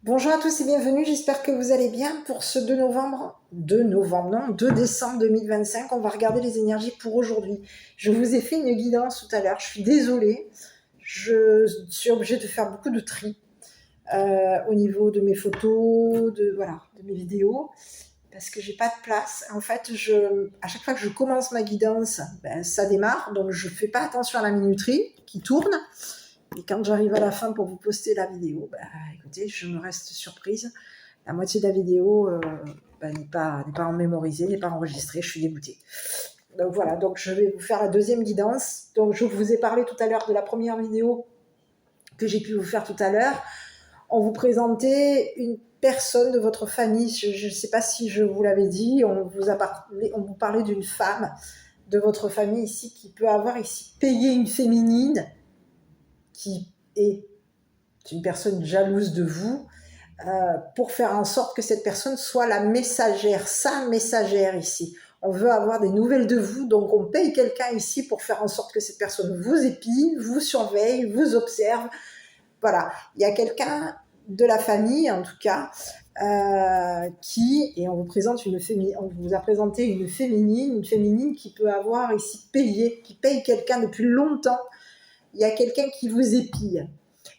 Bonjour à tous et bienvenue, j'espère que vous allez bien pour ce 2 décembre 2025. On va regarder les énergies pour aujourd'hui. Je vous ai fait une guidance tout à l'heure, je suis désolée, je suis obligée de faire beaucoup de tri au niveau de mes photos, de mes vidéos, parce que j'ai pas de place. En fait, à chaque fois que je commence ma guidance, ça démarre, donc je fais pas attention à la minuterie qui tourne. Et quand j'arrive à la fin pour vous poster la vidéo, écoutez, je me reste surprise. La moitié de la vidéo n'est pas mémorisée, n'est pas enregistrée, je suis dégoûtée. Donc voilà, donc je vais vous faire la deuxième guidance. Donc je vous ai parlé tout à l'heure de la première vidéo que j'ai pu vous faire tout à l'heure. On vous présentait une personne de votre famille, je ne sais pas si je vous l'avais dit, on vous parlait d'une femme de votre famille ici qui peut avoir ici payé une féminine qui est une personne jalouse de vous, pour faire en sorte que cette personne soit la messagère, sa messagère ici. On veut avoir des nouvelles de vous, donc on paye quelqu'un ici pour faire en sorte que cette personne vous épie, vous surveille, vous observe. Voilà, il y a quelqu'un de la famille, en tout cas, et on vous a présenté une féminine qui peut avoir ici qui paye quelqu'un depuis longtemps. Il y a quelqu'un qui vous épie.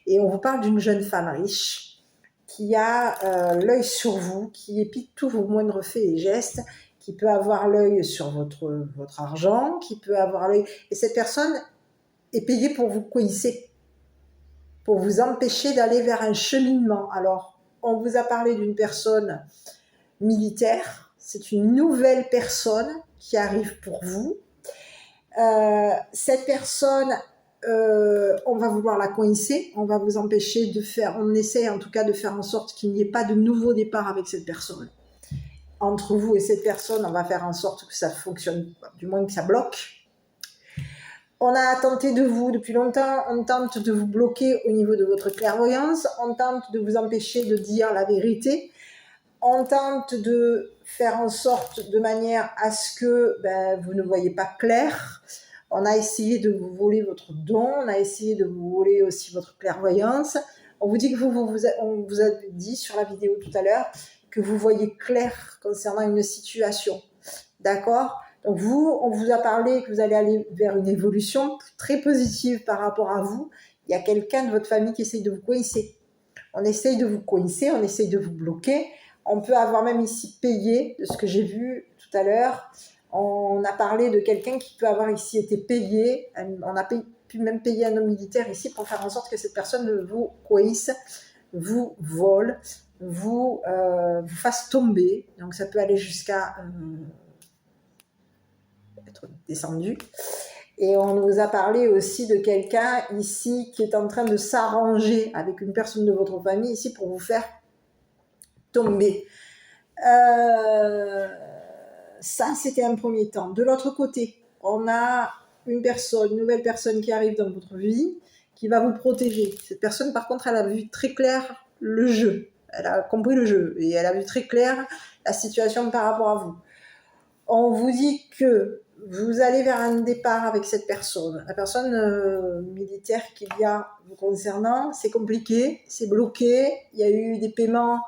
Et on vous parle d'une jeune femme riche qui a l'œil sur vous, qui épie tous vos moindres faits et gestes, qui peut avoir l'œil sur votre argent, qui peut avoir l'œil... Et cette personne est payée pour vous coincer, pour vous empêcher d'aller vers un cheminement. Alors, on vous a parlé d'une personne militaire, c'est une nouvelle personne qui arrive pour vous. Cette personne... on va vouloir la coincer, on va vous empêcher on essaie en tout cas de faire en sorte qu'il n'y ait pas de nouveau départ avec cette personne. Entre vous et cette personne, on va faire en sorte que ça fonctionne, du moins que ça bloque. On a tenté de vous, depuis longtemps, on tente de vous bloquer au niveau de votre clairvoyance, on tente de vous empêcher de dire la vérité, on tente de faire en sorte de manière à ce que vous ne voyez pas clair. On a essayé de vous voler votre don, on a essayé de vous voler aussi votre clairvoyance. On vous dit que on vous a dit sur la vidéo tout à l'heure que vous voyez clair concernant une situation. D'accord ? Donc on vous a parlé que vous allez aller vers une évolution très positive par rapport à vous. Il y a quelqu'un de votre famille qui essaye de vous coincer. On essaye de vous coincer, on essaye de vous bloquer. On peut avoir même ici payé, de ce que j'ai vu tout à l'heure. On a parlé de quelqu'un qui peut avoir ici été payé. On a pu même payer un homme militaire ici pour faire en sorte que cette personne vous coince, vous vole, vous fasse tomber. Donc ça peut aller jusqu'à être descendu. Et on nous a parlé aussi de quelqu'un ici qui est en train de s'arranger avec une personne de votre famille ici pour vous faire tomber. Ça, c'était un premier temps. De l'autre côté, on a une nouvelle personne qui arrive dans votre vie, qui va vous protéger. Cette personne, par contre, elle a vu très clair le jeu. Elle a compris le jeu et elle a vu très clair la situation par rapport à vous. On vous dit que vous allez vers un départ avec cette personne. La personne militaire qu'il y a vous concernant, c'est compliqué, c'est bloqué. Il y a eu des paiements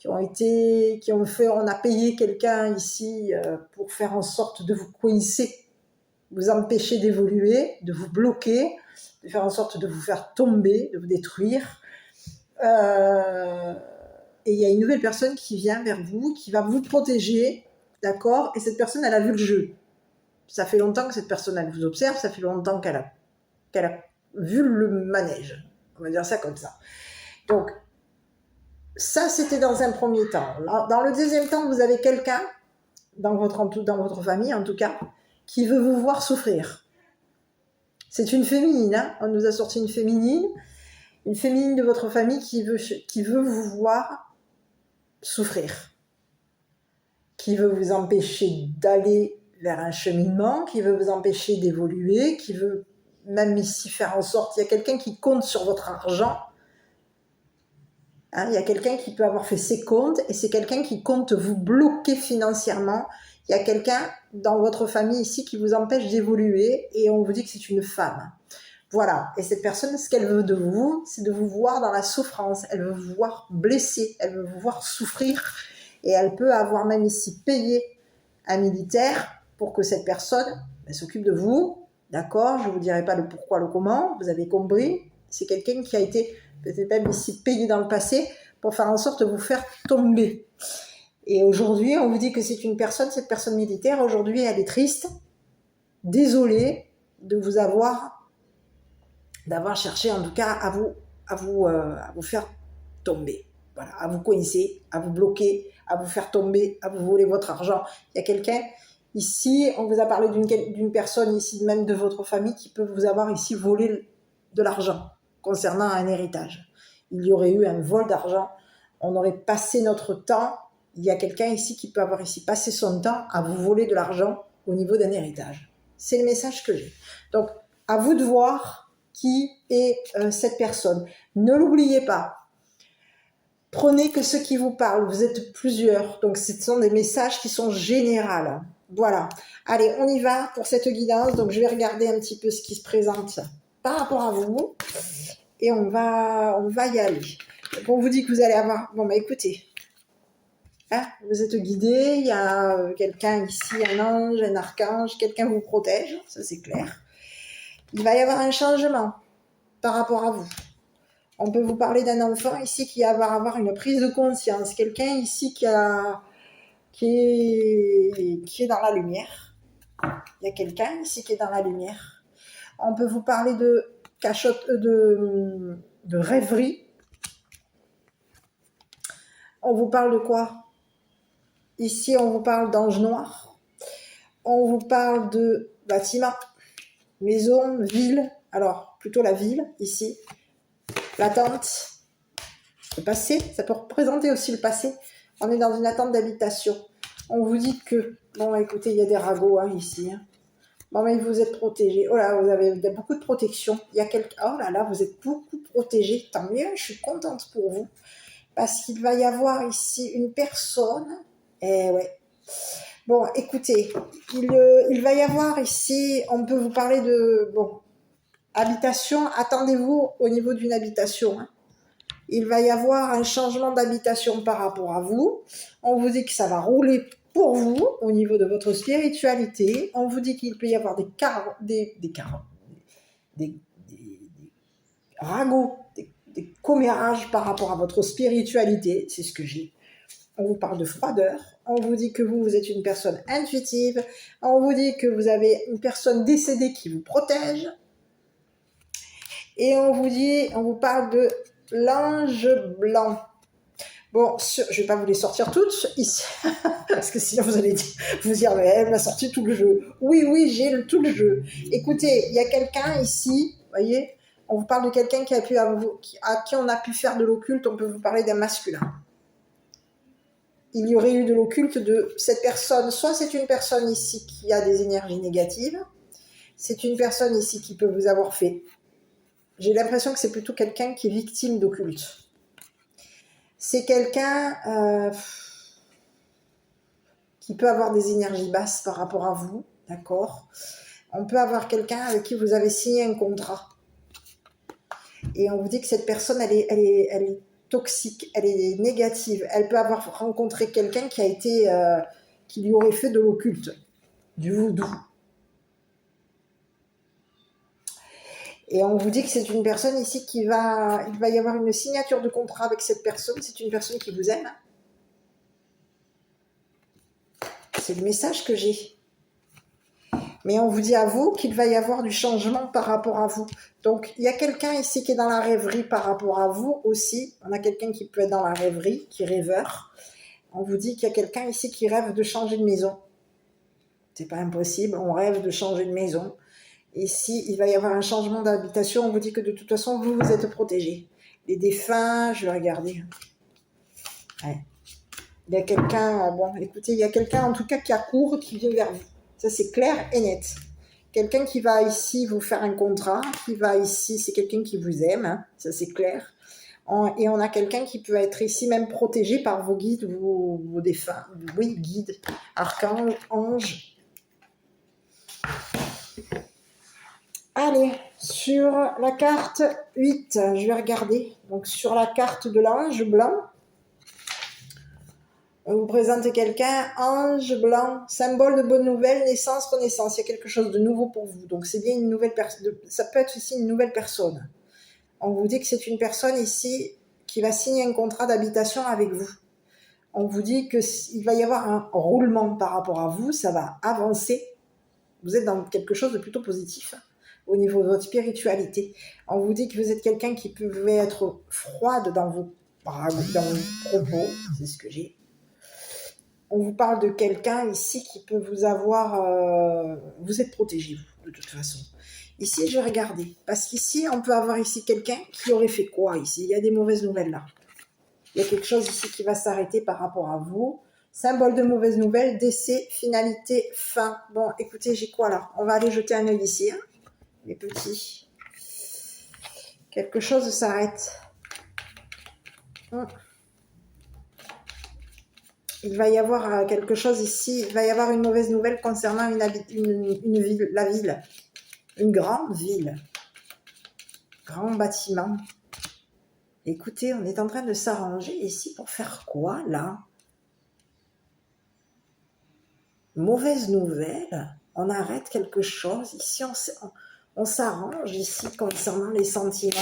on a payé quelqu'un ici pour faire en sorte de vous coincer, vous empêcher d'évoluer, de vous bloquer, de faire en sorte de vous faire tomber, de vous détruire. Et il y a une nouvelle personne qui vient vers vous, qui va vous protéger, d'accord ? Et cette personne, elle a vu le jeu. Ça fait longtemps que cette personne, elle vous observe, ça fait longtemps qu'elle a vu le manège. On va dire ça comme ça. Donc, ça, c'était dans un premier temps. Dans le deuxième temps, vous avez quelqu'un, dans votre famille en tout cas, qui veut vous voir souffrir. C'est une féminine, hein. On nous a sorti une féminine de votre famille qui veut vous voir souffrir, qui veut vous empêcher d'aller vers un cheminement, qui veut vous empêcher d'évoluer, qui veut même ici faire en sorte, il y a quelqu'un qui compte sur votre argent. Il y a quelqu'un qui peut avoir fait ses comptes et c'est quelqu'un qui compte vous bloquer financièrement. Il y a quelqu'un dans votre famille ici qui vous empêche d'évoluer et on vous dit que c'est une femme. Voilà. Et cette personne, ce qu'elle veut de vous, c'est de vous voir dans la souffrance. Elle veut vous voir blessé. Elle veut vous voir souffrir. Et elle peut avoir même ici payé un militaire pour que cette personne s'occupe de vous. D'accord? Je ne vous dirai pas le pourquoi, le comment. Vous avez compris. C'est quelqu'un qui a été peut-être même ici payé dans le passé pour faire en sorte de vous faire tomber. Et aujourd'hui, on vous dit que c'est une personne, cette personne militaire, aujourd'hui, elle est triste, désolée de vous d'avoir cherché en tout cas à vous faire tomber. Voilà, à vous coincer, à vous bloquer, à vous faire tomber, à vous voler votre argent. Il y a quelqu'un ici, on vous a parlé d'une personne ici, même de votre famille, qui peut vous avoir ici volé de l'argent concernant un héritage. Il y aurait eu un vol d'argent, on aurait passé notre temps. Il y a quelqu'un ici qui peut avoir ici passé son temps à vous voler de l'argent au niveau d'un héritage. C'est le message que j'ai. Donc, à vous de voir qui est cette personne. Ne l'oubliez pas. Prenez que ceux qui vous parlent. Vous êtes plusieurs. Donc, ce sont des messages qui sont généraux. Voilà. Allez, on y va pour cette guidance. Donc, je vais regarder un petit peu ce qui se présente par rapport à vous. Et on va y aller. Donc, on vous dit que vous allez avoir... Bon, bah écoutez... Hein, vous êtes guidé, il y a quelqu'un ici, un ange, un archange, quelqu'un vous protège, ça c'est clair. Il va y avoir un changement par rapport à vous. On peut vous parler d'un enfant ici qui va avoir une prise de conscience, quelqu'un ici qui est dans la lumière. Il y a quelqu'un ici qui est dans la lumière. On peut vous parler de cachette, de rêverie. On vous parle de quoi ? Ici, on vous parle d'ange noir. On vous parle de bâtiment, maison, ville. Alors, plutôt la ville, ici. L'attente, le passé. Ça peut représenter aussi le passé. On est dans une attente d'habitation. On vous dit que... Bon, écoutez, il y a des ragots ici. Bon, mais vous êtes protégés. Oh là, il y a beaucoup de protection. Il y a oh là là, vous êtes beaucoup protégés. Tant mieux, je suis contente pour vous. Parce qu'il va y avoir ici une personne... Eh ouais. Bon, écoutez, il va y avoir ici, on peut vous parler de, bon, habitation, attendez-vous au niveau d'une habitation. Hein. Il va y avoir un changement d'habitation par rapport à vous. On vous dit que ça va rouler pour vous au niveau de votre spiritualité. On vous dit qu'il peut y avoir des ragots, des commérages par rapport à votre spiritualité. C'est ce que j'ai. On vous parle de froideur, on vous dit que vous êtes une personne intuitive, on vous dit que vous avez une personne décédée qui vous protège, et on vous parle de l'ange blanc. Bon, je ne vais pas vous les sortir toutes ici, parce que sinon vous allez vous dire, mais elle m'a sorti tout le jeu. Oui, j'ai tout le jeu. Écoutez, il y a quelqu'un ici, vous voyez, on vous parle de quelqu'un à qui on a pu faire de l'occulte, on peut vous parler d'un masculin. Il y aurait eu de l'occulte de cette personne. Soit c'est une personne ici qui a des énergies négatives, c'est une personne ici qui peut vous avoir fait. J'ai l'impression que c'est plutôt quelqu'un qui est victime d'occulte. C'est quelqu'un qui peut avoir des énergies basses par rapport à vous, d'accord ? On peut avoir quelqu'un avec qui vous avez signé un contrat. Et on vous dit que cette personne, elle est toxique, elle est négative. Elle peut avoir rencontré quelqu'un qui a été, qui lui aurait fait de l'occulte, du voodoo. Et on vous dit que c'est une personne ici il va y avoir une signature de contrat avec cette personne. C'est une personne qui vous aime. C'est le message que j'ai. Mais on vous dit à vous qu'il va y avoir du changement par rapport à vous. Donc, il y a quelqu'un ici qui est dans la rêverie par rapport à vous aussi. On a quelqu'un qui peut être dans la rêverie, qui est rêveur. On vous dit qu'il y a quelqu'un ici qui rêve de changer de maison. C'est pas impossible, on rêve de changer de maison. Ici, il va y avoir un changement d'habitation. On vous dit que de toute façon, vous êtes protégés. Les défunts, je vais regarder. Ouais. Il y a quelqu'un, bon, écoutez, il y a quelqu'un en tout cas qui accourt, qui vient vers vous. Ça, c'est clair et net. Quelqu'un qui va ici vous faire un contrat, qui va ici, c'est quelqu'un qui vous aime, hein, ça c'est clair. Et on a quelqu'un qui peut être ici même protégé par vos guides, vos défunts. Oui, guides, archanges, anges. Allez, Sur la carte 8, je vais regarder. Donc sur la carte de l'ange blanc, on vous présente quelqu'un, ange blanc, symbole de bonne nouvelle, naissance, renaissance. Il y a quelque chose de nouveau pour vous. Donc c'est bien une nouvelle personne. Ça peut être aussi une nouvelle personne. On vous dit que c'est une personne ici qui va signer un contrat d'habitation avec vous. On vous dit qu'il va y avoir un roulement par rapport à vous, ça va avancer. Vous êtes dans quelque chose de plutôt positif au niveau de votre spiritualité. On vous dit que vous êtes quelqu'un qui pouvait être froide dans vos propos, c'est ce que j'ai. On vous parle de quelqu'un ici qui peut vous avoir... vous êtes protégé, vous, de toute façon. Ici, je vais regarder. Parce qu'ici, on peut avoir ici quelqu'un qui aurait fait quoi ici? Il y a des mauvaises nouvelles là. Il y a quelque chose ici qui va s'arrêter par rapport à vous. Symbole de mauvaises nouvelles, décès, finalité, fin. Bon, écoutez, j'ai quoi là? On va aller jeter un œil ici, hein, les petits. Quelque chose s'arrête. Il va y avoir quelque chose ici. Il va y avoir une mauvaise nouvelle concernant une ville, la ville. Une grande ville. Grand bâtiment. Écoutez, on est en train de s'arranger ici pour faire quoi, là? Mauvaise nouvelle, on arrête quelque chose. Ici, on s'arrange ici concernant les sentiments.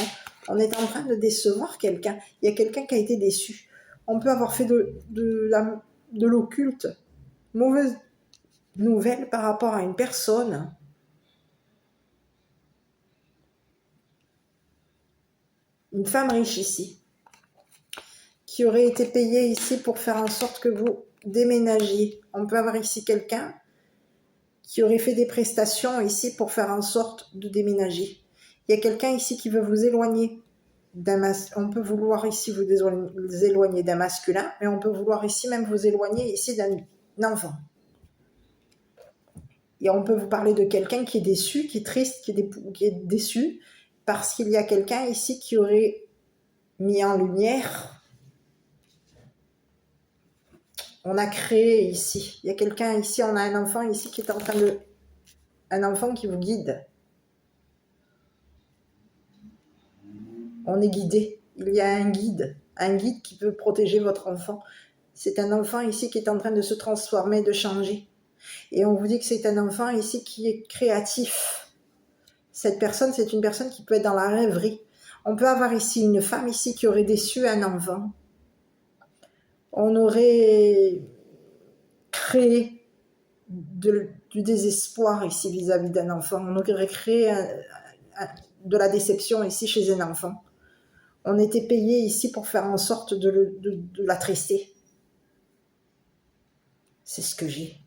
On est en train de décevoir quelqu'un. Il y a quelqu'un qui a été déçu. On peut avoir fait de l'occulte. Mauvaise nouvelle par rapport à une personne. Une femme riche ici, qui aurait été payée ici pour faire en sorte que vous déménagiez. On peut avoir ici quelqu'un qui aurait fait des prestations ici pour faire en sorte de déménager. Il y a quelqu'un ici qui veut vous éloigner on peut vouloir ici vous éloigner d'un masculin, mais on peut vouloir ici même vous éloigner ici d'un enfant. Et on peut vous parler de quelqu'un qui est déçu, qui est triste, qui est déçu, parce qu'il y a quelqu'un ici qui aurait mis en lumière. On a créé ici. Il y a quelqu'un ici, on a un enfant ici qui est en train de... Un enfant qui vous guide. On est guidé. Il y a un guide qui peut protéger votre enfant. C'est un enfant ici qui est en train de se transformer, de changer. Et on vous dit que c'est un enfant ici qui est créatif. Cette personne, c'est une personne qui peut être dans la rêverie. On peut avoir ici une femme ici qui aurait déçu un enfant. On aurait créé du désespoir ici vis-à-vis d'un enfant. On aurait créé de la déception ici chez un enfant. On était payé ici pour faire en sorte de l'attrister. C'est ce que j'ai.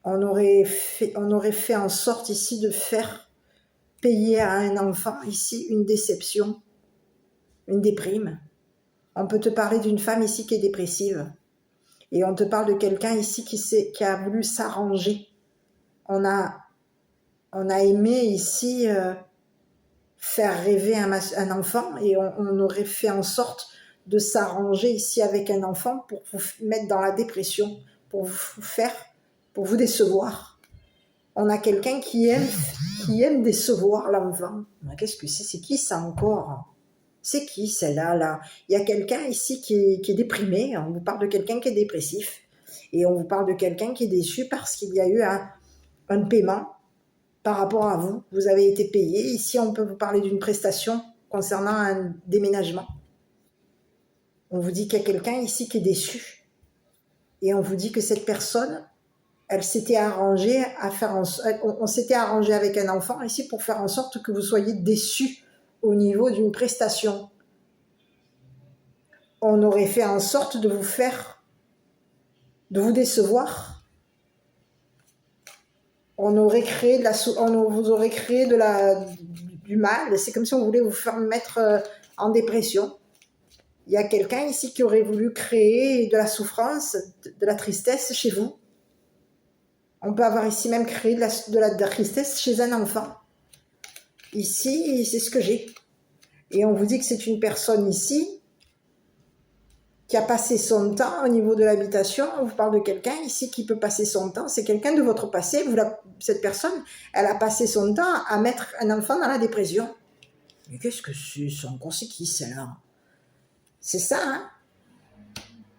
On aurait fait en sorte ici de faire payer à un enfant ici une déception, une déprime. On peut te parler d'une femme ici qui est dépressive. Et on te parle de quelqu'un ici qui a voulu s'arranger. On a aimé ici faire rêver un enfant et on aurait fait en sorte de s'arranger ici avec un enfant pour vous mettre dans la dépression, pour vous décevoir. On a quelqu'un qui aime décevoir l'enfant. Qu'est-ce que c'est? C'est qui ça encore? C'est qui celle-là là? Il y a quelqu'un ici qui est déprimé. On vous parle de quelqu'un qui est dépressif. Et on vous parle de quelqu'un qui est déçu parce qu'il y a eu un paiement par rapport à vous. Vous avez été payé. Ici, on peut vous parler d'une prestation concernant un déménagement. On vous dit qu'il y a quelqu'un ici qui est déçu. Et on vous dit que cette personne, elle s'était arrangée on s'était arrangé avec un enfant ici pour faire en sorte que vous soyez déçu au niveau d'une prestation. On aurait fait en sorte de vous décevoir. On vous aurait créé du mal. C'est comme si on voulait vous faire mettre en dépression. Il y a quelqu'un ici qui aurait voulu créer de la souffrance, de la tristesse chez vous. On peut avoir ici même créé de la tristesse chez un enfant. Ici, c'est ce que j'ai. Et on vous dit que c'est une personne ici qui a passé son temps au niveau de l'habitation. On vous parle de quelqu'un ici qui peut passer son temps. C'est quelqu'un de votre passé. Cette personne, elle a passé son temps à mettre un enfant dans la dépression. Mais qu'est-ce que c'est encore c'est qui celle-là? C'est ça, hein?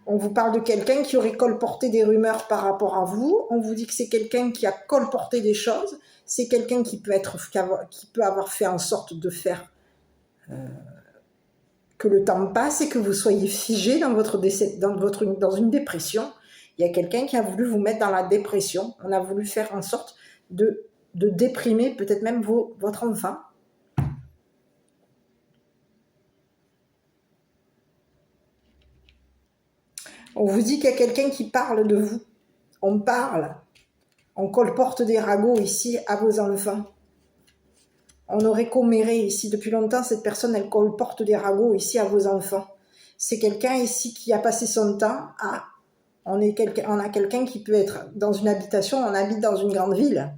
On vous parle de quelqu'un qui aurait colporté des rumeurs par rapport à vous. On vous dit que c'est quelqu'un qui a colporté des choses. C'est quelqu'un qui peut avoir fait en sorte de faire que le temps passe et que vous soyez figé dans dans une dépression. Il y a quelqu'un qui a voulu vous mettre dans la dépression. On a voulu faire en sorte de déprimer peut-être même votre enfant. On vous dit qu'il y a quelqu'un qui parle de vous. On parle. On colporte des ragots ici à vos enfants. On aurait comméré ici depuis longtemps. Cette personne, elle colporte des ragots ici à vos enfants. C'est quelqu'un ici qui a passé son temps à... On a quelqu'un qui peut être dans une habitation. On habite dans une grande ville.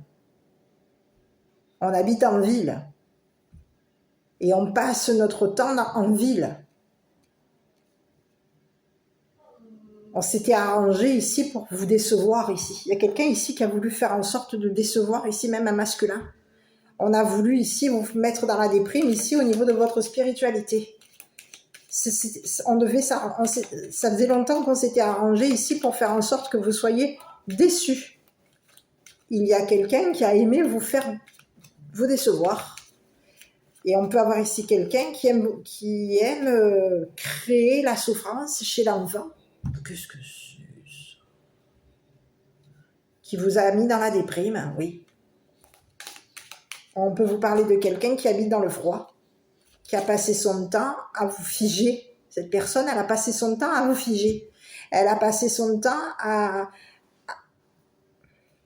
On habite en ville. Et on passe notre temps en ville. On s'était arrangé ici pour vous décevoir ici. Il y a quelqu'un ici qui a voulu faire en sorte de décevoir ici même un masculin. On a voulu ici vous mettre dans la déprime ici au niveau de votre spiritualité. Ça faisait longtemps qu'on s'était arrangé ici pour faire en sorte que vous soyez déçus. Il y a quelqu'un qui a aimé vous décevoir. Et on peut avoir ici quelqu'un qui aime créer la souffrance chez l'enfant. Qu'est-ce que c'est ça? Qui vous a mis dans la déprime, oui. On peut vous parler de quelqu'un qui habite dans le froid, qui a passé son temps à vous figer. Cette personne, elle a passé son temps à vous figer. Elle a passé son temps à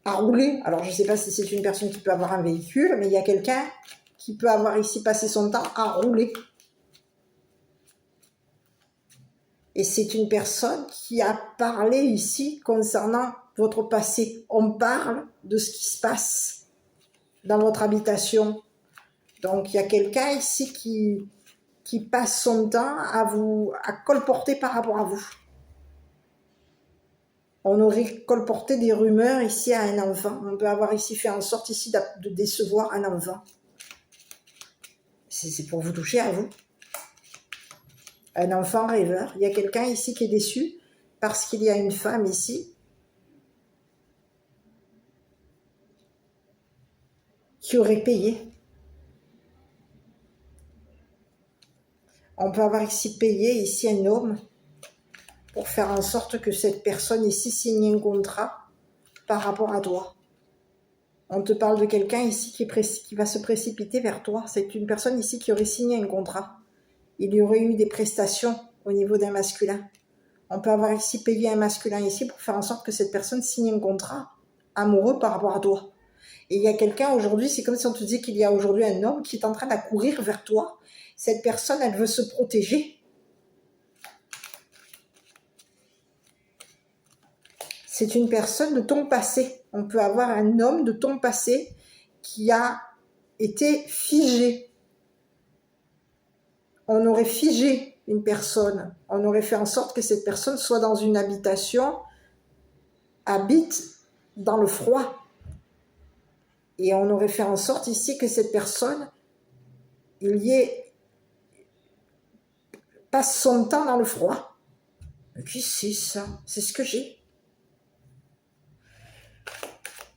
rouler. Alors, je ne sais pas si c'est une personne qui peut avoir un véhicule, mais il y a quelqu'un qui peut avoir ici passé son temps à rouler. Et c'est une personne qui a parlé ici concernant votre passé. On parle de ce qui se passe dans votre habitation. Donc, il y a quelqu'un ici qui passe son temps à colporter par rapport à vous. On aurait colporté des rumeurs ici à un enfant. On peut avoir ici fait en sorte ici de décevoir un enfant. C'est pour vous toucher à vous. Un enfant rêveur. Il y a quelqu'un ici qui est déçu parce qu'il y a une femme ici qui aurait payé. On peut avoir ici payé ici un homme pour faire en sorte que cette personne ici signe un contrat par rapport à toi. On te parle de quelqu'un ici qui va se précipiter vers toi. C'est une personne ici qui aurait signé un contrat. Il y aurait eu des prestations au niveau d'un masculin. On peut avoir ici payé un masculin ici pour faire en sorte que cette personne signe un contrat amoureux par rapport à toi. Et il y a quelqu'un aujourd'hui, c'est comme si on te disait qu'il y a aujourd'hui un homme qui est en train d'accourir vers toi. Cette personne, elle veut se protéger. C'est une personne de ton passé. On peut avoir un homme de ton passé qui a été figé. On aurait figé une personne. On aurait fait en sorte que cette personne soit dans une habitation, habite dans le froid. Et on aurait fait en sorte ici que cette personne, passe son temps dans le froid. Mais qui c'est ça? C'est ce que j'ai.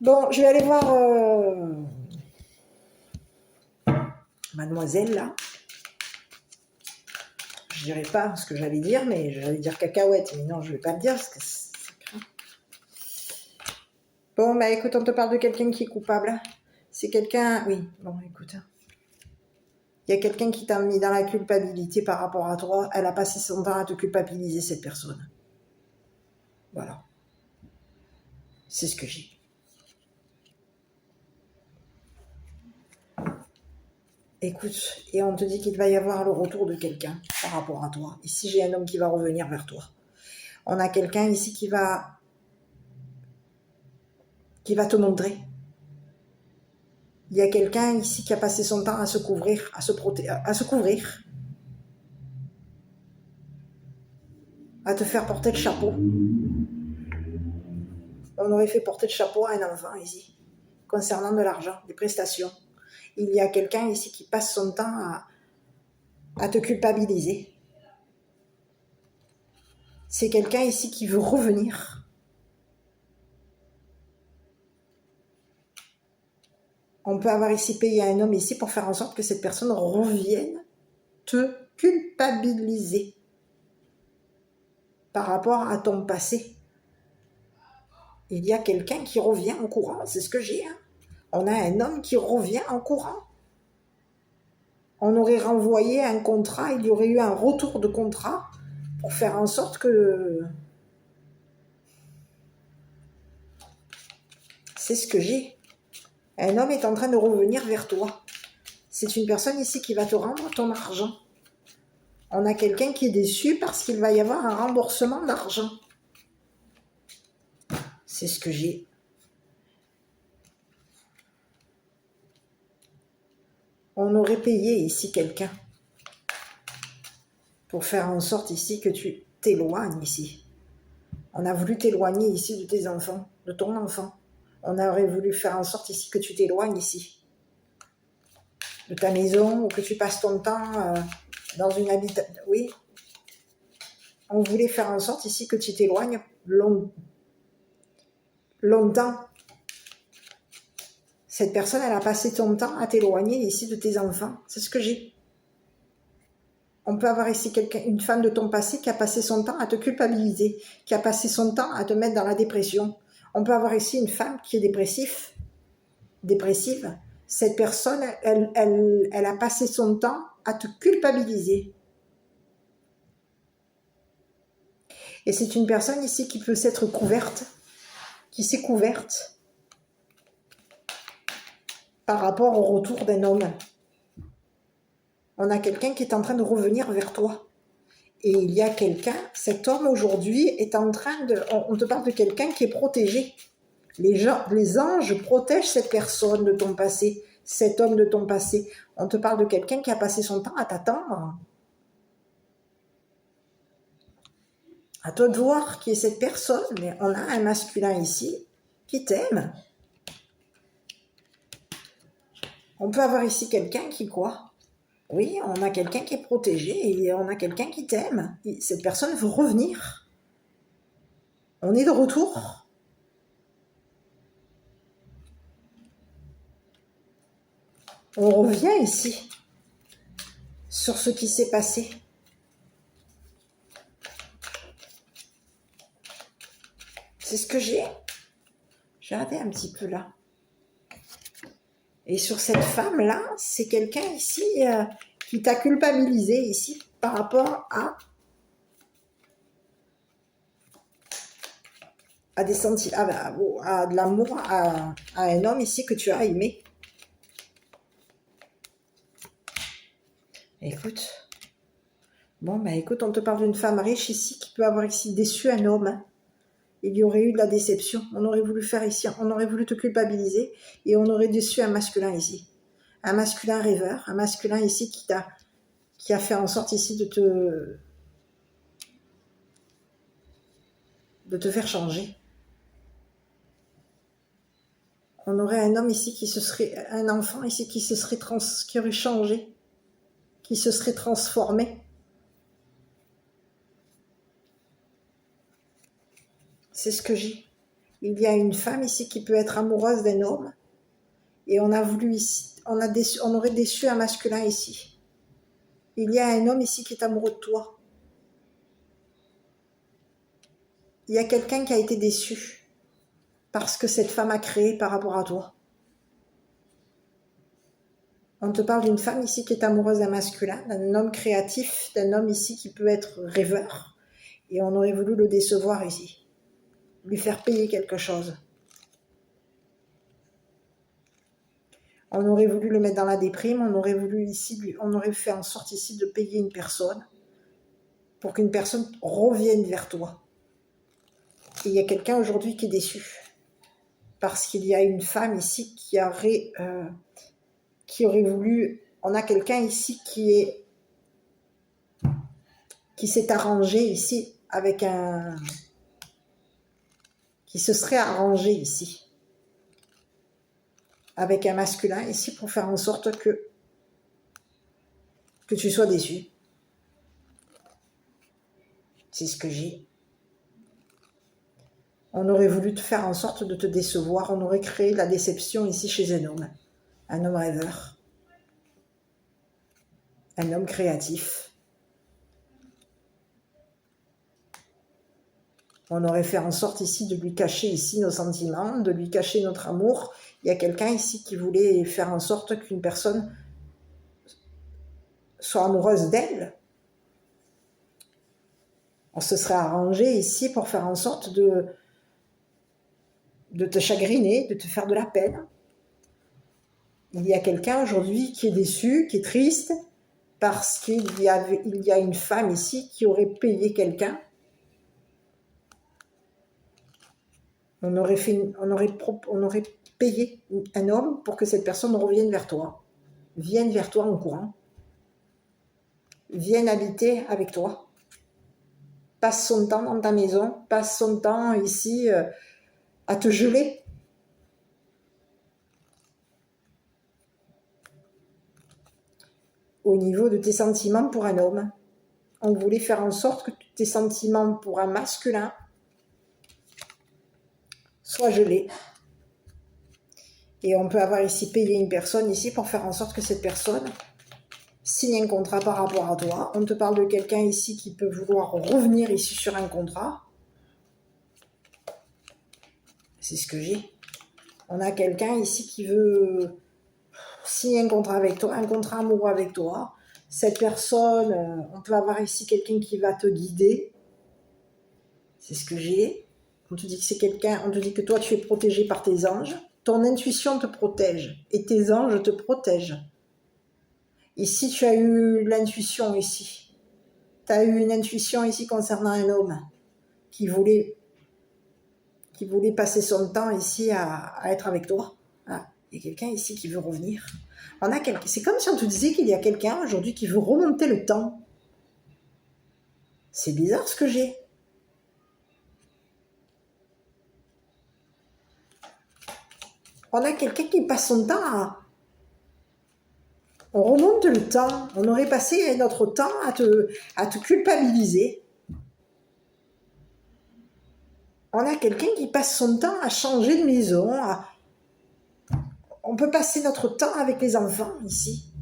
Bon, je vais aller voir mademoiselle là. Je dirais pas ce que j'allais dire, mais j'allais dire cacahuète, mais non, je vais pas le dire parce que c'est grave. Bon, bah écoute, on te parle de quelqu'un qui est coupable. C'est quelqu'un, oui, bon, écoute. Il y a quelqu'un qui t'a mis dans la culpabilité par rapport à toi. Elle a passé son temps à te culpabiliser, cette personne. Voilà. C'est ce que j'ai. Écoute, et on te dit qu'il va y avoir le retour de quelqu'un par rapport à toi. Ici, j'ai un homme qui va revenir vers toi. On a quelqu'un ici qui va te montrer. Il y a quelqu'un ici qui a passé son temps à se couvrir, à se couvrir. à te faire porter le chapeau. On aurait fait porter le chapeau à un enfant ici, concernant de l'argent, des prestations. Il y a quelqu'un ici qui passe son temps à te culpabiliser. C'est quelqu'un ici qui veut revenir. On peut avoir ici payé un homme ici pour faire en sorte que cette personne revienne te culpabiliser par rapport à ton passé. Il y a quelqu'un qui revient en courant, c'est ce que j'ai. Hein. On a un homme qui revient en courant. On aurait renvoyé un contrat, il y aurait eu un retour de contrat pour faire en sorte que... C'est ce que j'ai. Un homme est en train de revenir vers toi. C'est une personne ici qui va te rendre ton argent. On a quelqu'un qui est déçu parce qu'il va y avoir un remboursement d'argent. C'est ce que j'ai. On aurait payé ici quelqu'un pour faire en sorte ici que tu t'éloignes ici. On a voulu t'éloigner ici de tes enfants, de ton enfant. On aurait voulu faire en sorte ici que tu t'éloignes ici de ta maison ou que tu passes ton temps dans une habitation. Oui, on voulait faire en sorte ici que tu t'éloignes longtemps. Cette personne, elle a passé ton temps à t'éloigner ici de tes enfants. C'est ce que j'ai. On peut avoir ici une femme de ton passé qui a passé son temps à te culpabiliser, qui a passé son temps à te mettre dans la dépression. On peut avoir ici une femme qui est dépressive. Cette personne, elle a passé son temps à te culpabiliser. Et c'est une personne ici qui peut s'être couverte, qui s'est couverte par rapport au retour d'un homme. On a quelqu'un qui est en train de revenir vers toi. Et il y a quelqu'un, cet homme aujourd'hui est en train de... On te parle de quelqu'un qui est protégé. Les anges protègent cette personne de ton passé, cet homme de ton passé. On te parle de quelqu'un qui a passé son temps à t'attendre. À toi de voir qui est cette personne, mais on a un masculin ici qui t'aime. On peut avoir ici quelqu'un qui quoi? Oui, on a quelqu'un qui est protégé et on a quelqu'un qui t'aime. Cette personne veut revenir. On est de retour. On revient ici sur ce qui s'est passé. C'est ce que j'ai. J'ai regardé un petit peu là. Et sur cette femme-là, c'est quelqu'un ici qui t'a culpabilisé ici par rapport à des sentiments, à de l'amour, à un homme ici que tu as aimé. Écoute. Bon, ben écoute, on te parle d'une femme riche ici qui peut avoir ici déçu un homme. Hein. Il y aurait eu de la déception. On aurait voulu faire ici, on aurait voulu te culpabiliser et on aurait déçu un masculin ici. Un masculin rêveur, un masculin ici qui a fait en sorte ici de te faire changer. On aurait un homme ici un enfant ici qui aurait changé, qui se serait transformé. C'est ce que j'ai. Il y a une femme ici qui peut être amoureuse d'un homme et on a voulu ici, on aurait déçu un masculin ici. Il y a un homme ici qui est amoureux de toi. Il y a quelqu'un qui a été déçu parce que cette femme a créé par rapport à toi. On te parle d'une femme ici qui est amoureuse d'un masculin, d'un homme créatif, d'un homme ici qui peut être rêveur. Et on aurait voulu le décevoir ici, lui faire payer quelque chose. On aurait voulu le mettre dans la déprime, on aurait fait en sorte ici de payer une personne pour qu'une personne revienne vers toi. Et il y a quelqu'un aujourd'hui qui est déçu parce qu'il y a une femme ici qui aurait voulu... On a quelqu'un ici qui s'est arrangé ici avec un... qui se serait arrangé ici, avec un masculin ici pour faire en sorte que tu sois déçu. C'est ce que j'ai. On aurait voulu te faire en sorte de te décevoir, on aurait créé la déception ici chez un homme rêveur, un homme créatif. On aurait fait en sorte ici de lui cacher ici nos sentiments, de lui cacher notre amour. Il y a quelqu'un ici qui voulait faire en sorte qu'une personne soit amoureuse d'elle. On se serait arrangé ici pour faire en sorte de te chagriner, de te faire de la peine. Il y a quelqu'un aujourd'hui qui est déçu, qui est triste, parce qu'il y a une femme ici qui aurait payé quelqu'un. On aurait payé un homme pour que cette personne revienne vers toi, vienne vers toi en courant, vienne habiter avec toi, passe son temps dans ta maison, passe son temps ici à te geler. Au niveau de tes sentiments pour un homme, on voulait faire en sorte que tes sentiments pour un masculin soient gelés. Et on peut avoir ici payé une personne ici pour faire en sorte que cette personne signe un contrat par rapport à toi. On te parle de quelqu'un ici qui peut vouloir revenir ici sur un contrat. C'est ce que j'ai. On a quelqu'un ici qui veut signer un contrat avec toi, un contrat amoureux avec toi. Cette personne, on peut avoir ici quelqu'un qui va te guider. C'est ce que j'ai. On te dit que c'est quelqu'un, on te dit que toi tu es protégé par tes anges. Ton intuition te protège et tes anges te protègent. Ici, tu as eu l'intuition ici. Tu as eu une intuition ici concernant un homme qui voulait passer son temps ici à être avec toi. Ah, il y a quelqu'un ici qui veut revenir. C'est comme si on te disait qu'il y a quelqu'un aujourd'hui qui veut remonter le temps. C'est bizarre ce que j'ai. On a quelqu'un qui passe son temps à... On remonte le temps. On aurait passé notre temps à te culpabiliser. On a quelqu'un qui passe son temps à changer de maison. On peut passer notre temps avec les enfants ici.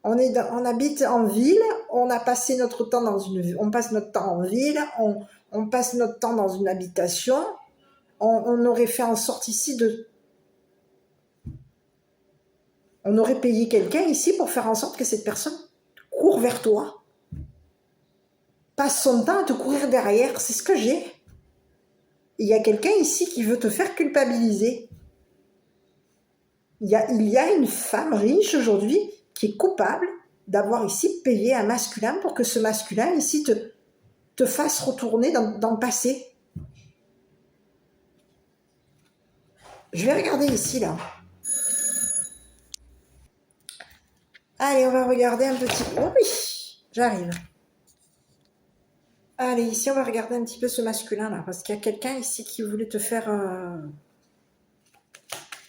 On habite en ville. On a passé notre temps on passe notre temps en ville. On passe notre temps dans une habitation. On aurait fait en sorte ici on aurait payé quelqu'un ici pour faire en sorte que cette personne court vers toi. Passe son temps à te courir derrière. C'est ce que j'ai. Il y a quelqu'un ici qui veut te faire culpabiliser. Il y a une femme riche aujourd'hui qui est coupable d'avoir ici payé un masculin pour que ce masculin ici te fasse retourner dans le passé. Je vais regarder ici, là. Allez, on va regarder un petit peu. Oh oui, j'arrive. Allez, ici, on va regarder un petit peu ce masculin-là, parce qu'il y a quelqu'un ici qui voulait te faire...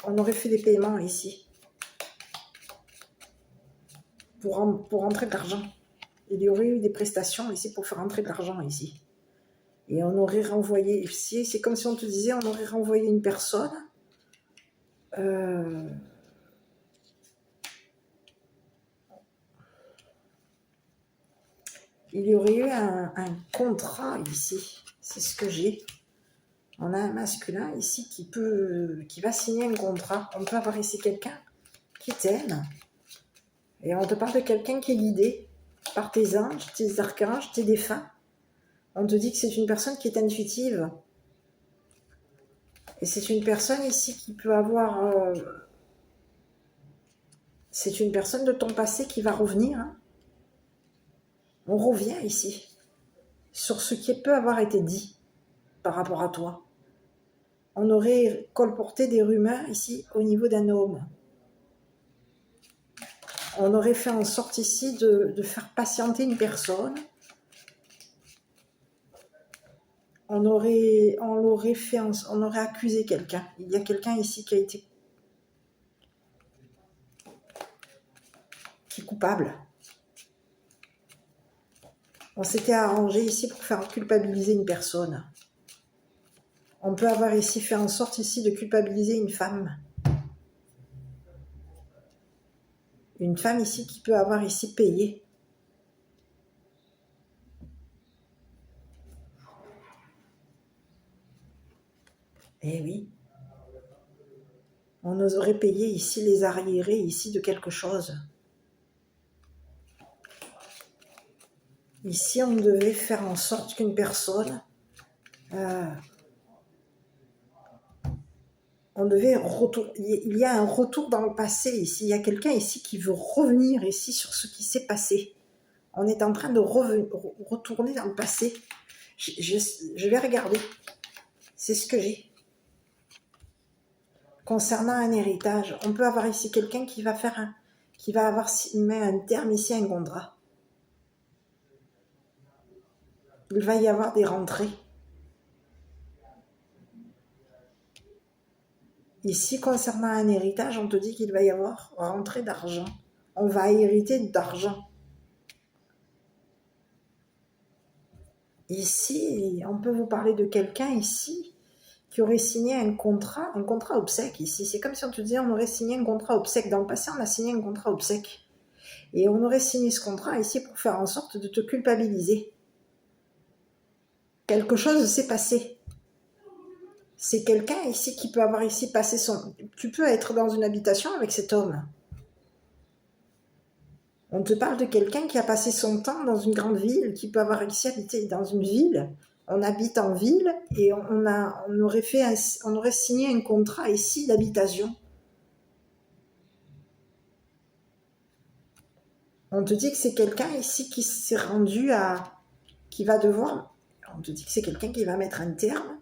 On aurait fait des paiements ici. Pour rentrer de l'argent. Il y aurait eu des prestations ici pour faire entrer de l'argent ici. Et on aurait renvoyé ici, c'est comme si on te disait, on aurait renvoyé une personne. Il y aurait eu un contrat ici. C'est ce que j'ai. On a un masculin ici qui va signer un contrat. On peut avoir ici quelqu'un qui t'aime. Et on te parle de quelqu'un qui est guidé par tes anges, tes archanges, tes défunts. On te dit que c'est une personne qui est intuitive. Et c'est une personne ici qui peut avoir... c'est une personne de ton passé qui va revenir. Hein. On revient ici sur ce qui peut avoir été dit par rapport à toi. On aurait colporté des rumeurs ici au niveau d'un homme. On aurait fait en sorte ici de faire patienter une personne. On aurait accusé quelqu'un. Il y a quelqu'un ici qui est coupable. On s'était arrangé ici pour faire culpabiliser une personne. On peut avoir ici fait en sorte ici de culpabiliser une femme. Une femme ici qui peut avoir ici payé. Eh oui. On nous aurait payé ici les arriérés ici de quelque chose. Ici, on devait faire en sorte qu'une personne... il y a un retour dans le passé ici. Il y a quelqu'un ici qui veut revenir ici sur ce qui s'est passé. On est en train de retourner dans le passé. Je vais regarder. C'est ce que j'ai. Concernant un héritage, on peut avoir ici quelqu'un qui va met un terme ici à un contrat. Il va y avoir des rentrées. Ici, concernant un héritage, on te dit qu'il va y avoir rentrée d'argent. On va hériter d'argent. Ici, on peut vous parler de quelqu'un ici qui aurait signé un contrat obsèque ici. C'est comme si on te disait on aurait signé un contrat obsèque. Dans le passé, on a signé un contrat obsèque. Et on aurait signé ce contrat ici pour faire en sorte de te culpabiliser. Quelque chose s'est passé. C'est quelqu'un ici qui peut avoir ici passé son... Tu peux être dans une habitation avec cet homme. On te parle de quelqu'un qui a passé son temps dans une grande ville, qui peut avoir ici habité dans une ville. On habite en ville et on aurait signé un contrat ici d'habitation. On te dit que c'est quelqu'un ici qui s'est rendu à... qui va devoir... On te dit que c'est quelqu'un qui va mettre un terme.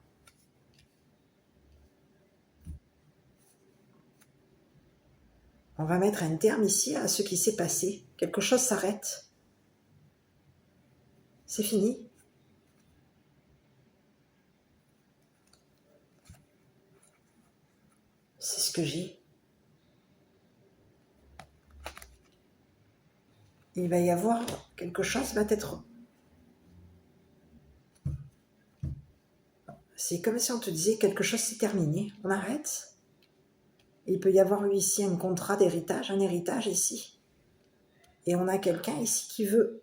On va mettre un terme ici à ce qui s'est passé. Quelque chose s'arrête. C'est fini. C'est ce que j'ai. Il va y avoir quelque chose va être... C'est comme si on te disait quelque chose s'est terminé. On arrête. Il peut y avoir ici un contrat d'héritage, un héritage ici. Et on a quelqu'un ici qui veut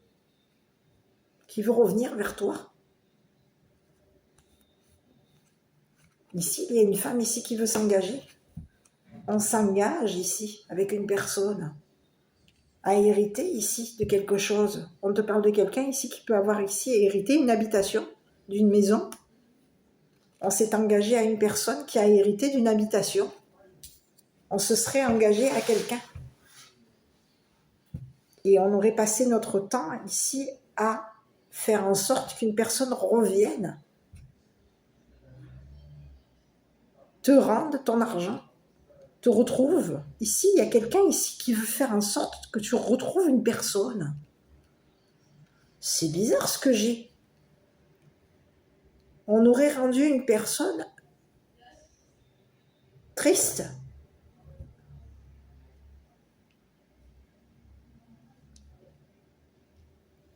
revenir vers toi. Ici, il y a une femme ici qui veut s'engager. On s'engage ici avec une personne à hériter ici de quelque chose. On te parle de quelqu'un ici qui peut avoir ici hérité une habitation, d'une maison. On s'est engagé à une personne qui a hérité d'une habitation. On se serait engagé à quelqu'un. Et on aurait passé notre temps ici à faire en sorte qu'une personne revienne, te rende ton argent, te retrouve. Ici, il y a quelqu'un ici qui veut faire en sorte que tu retrouves une personne. C'est bizarre ce que j'ai. On aurait rendu une personne triste.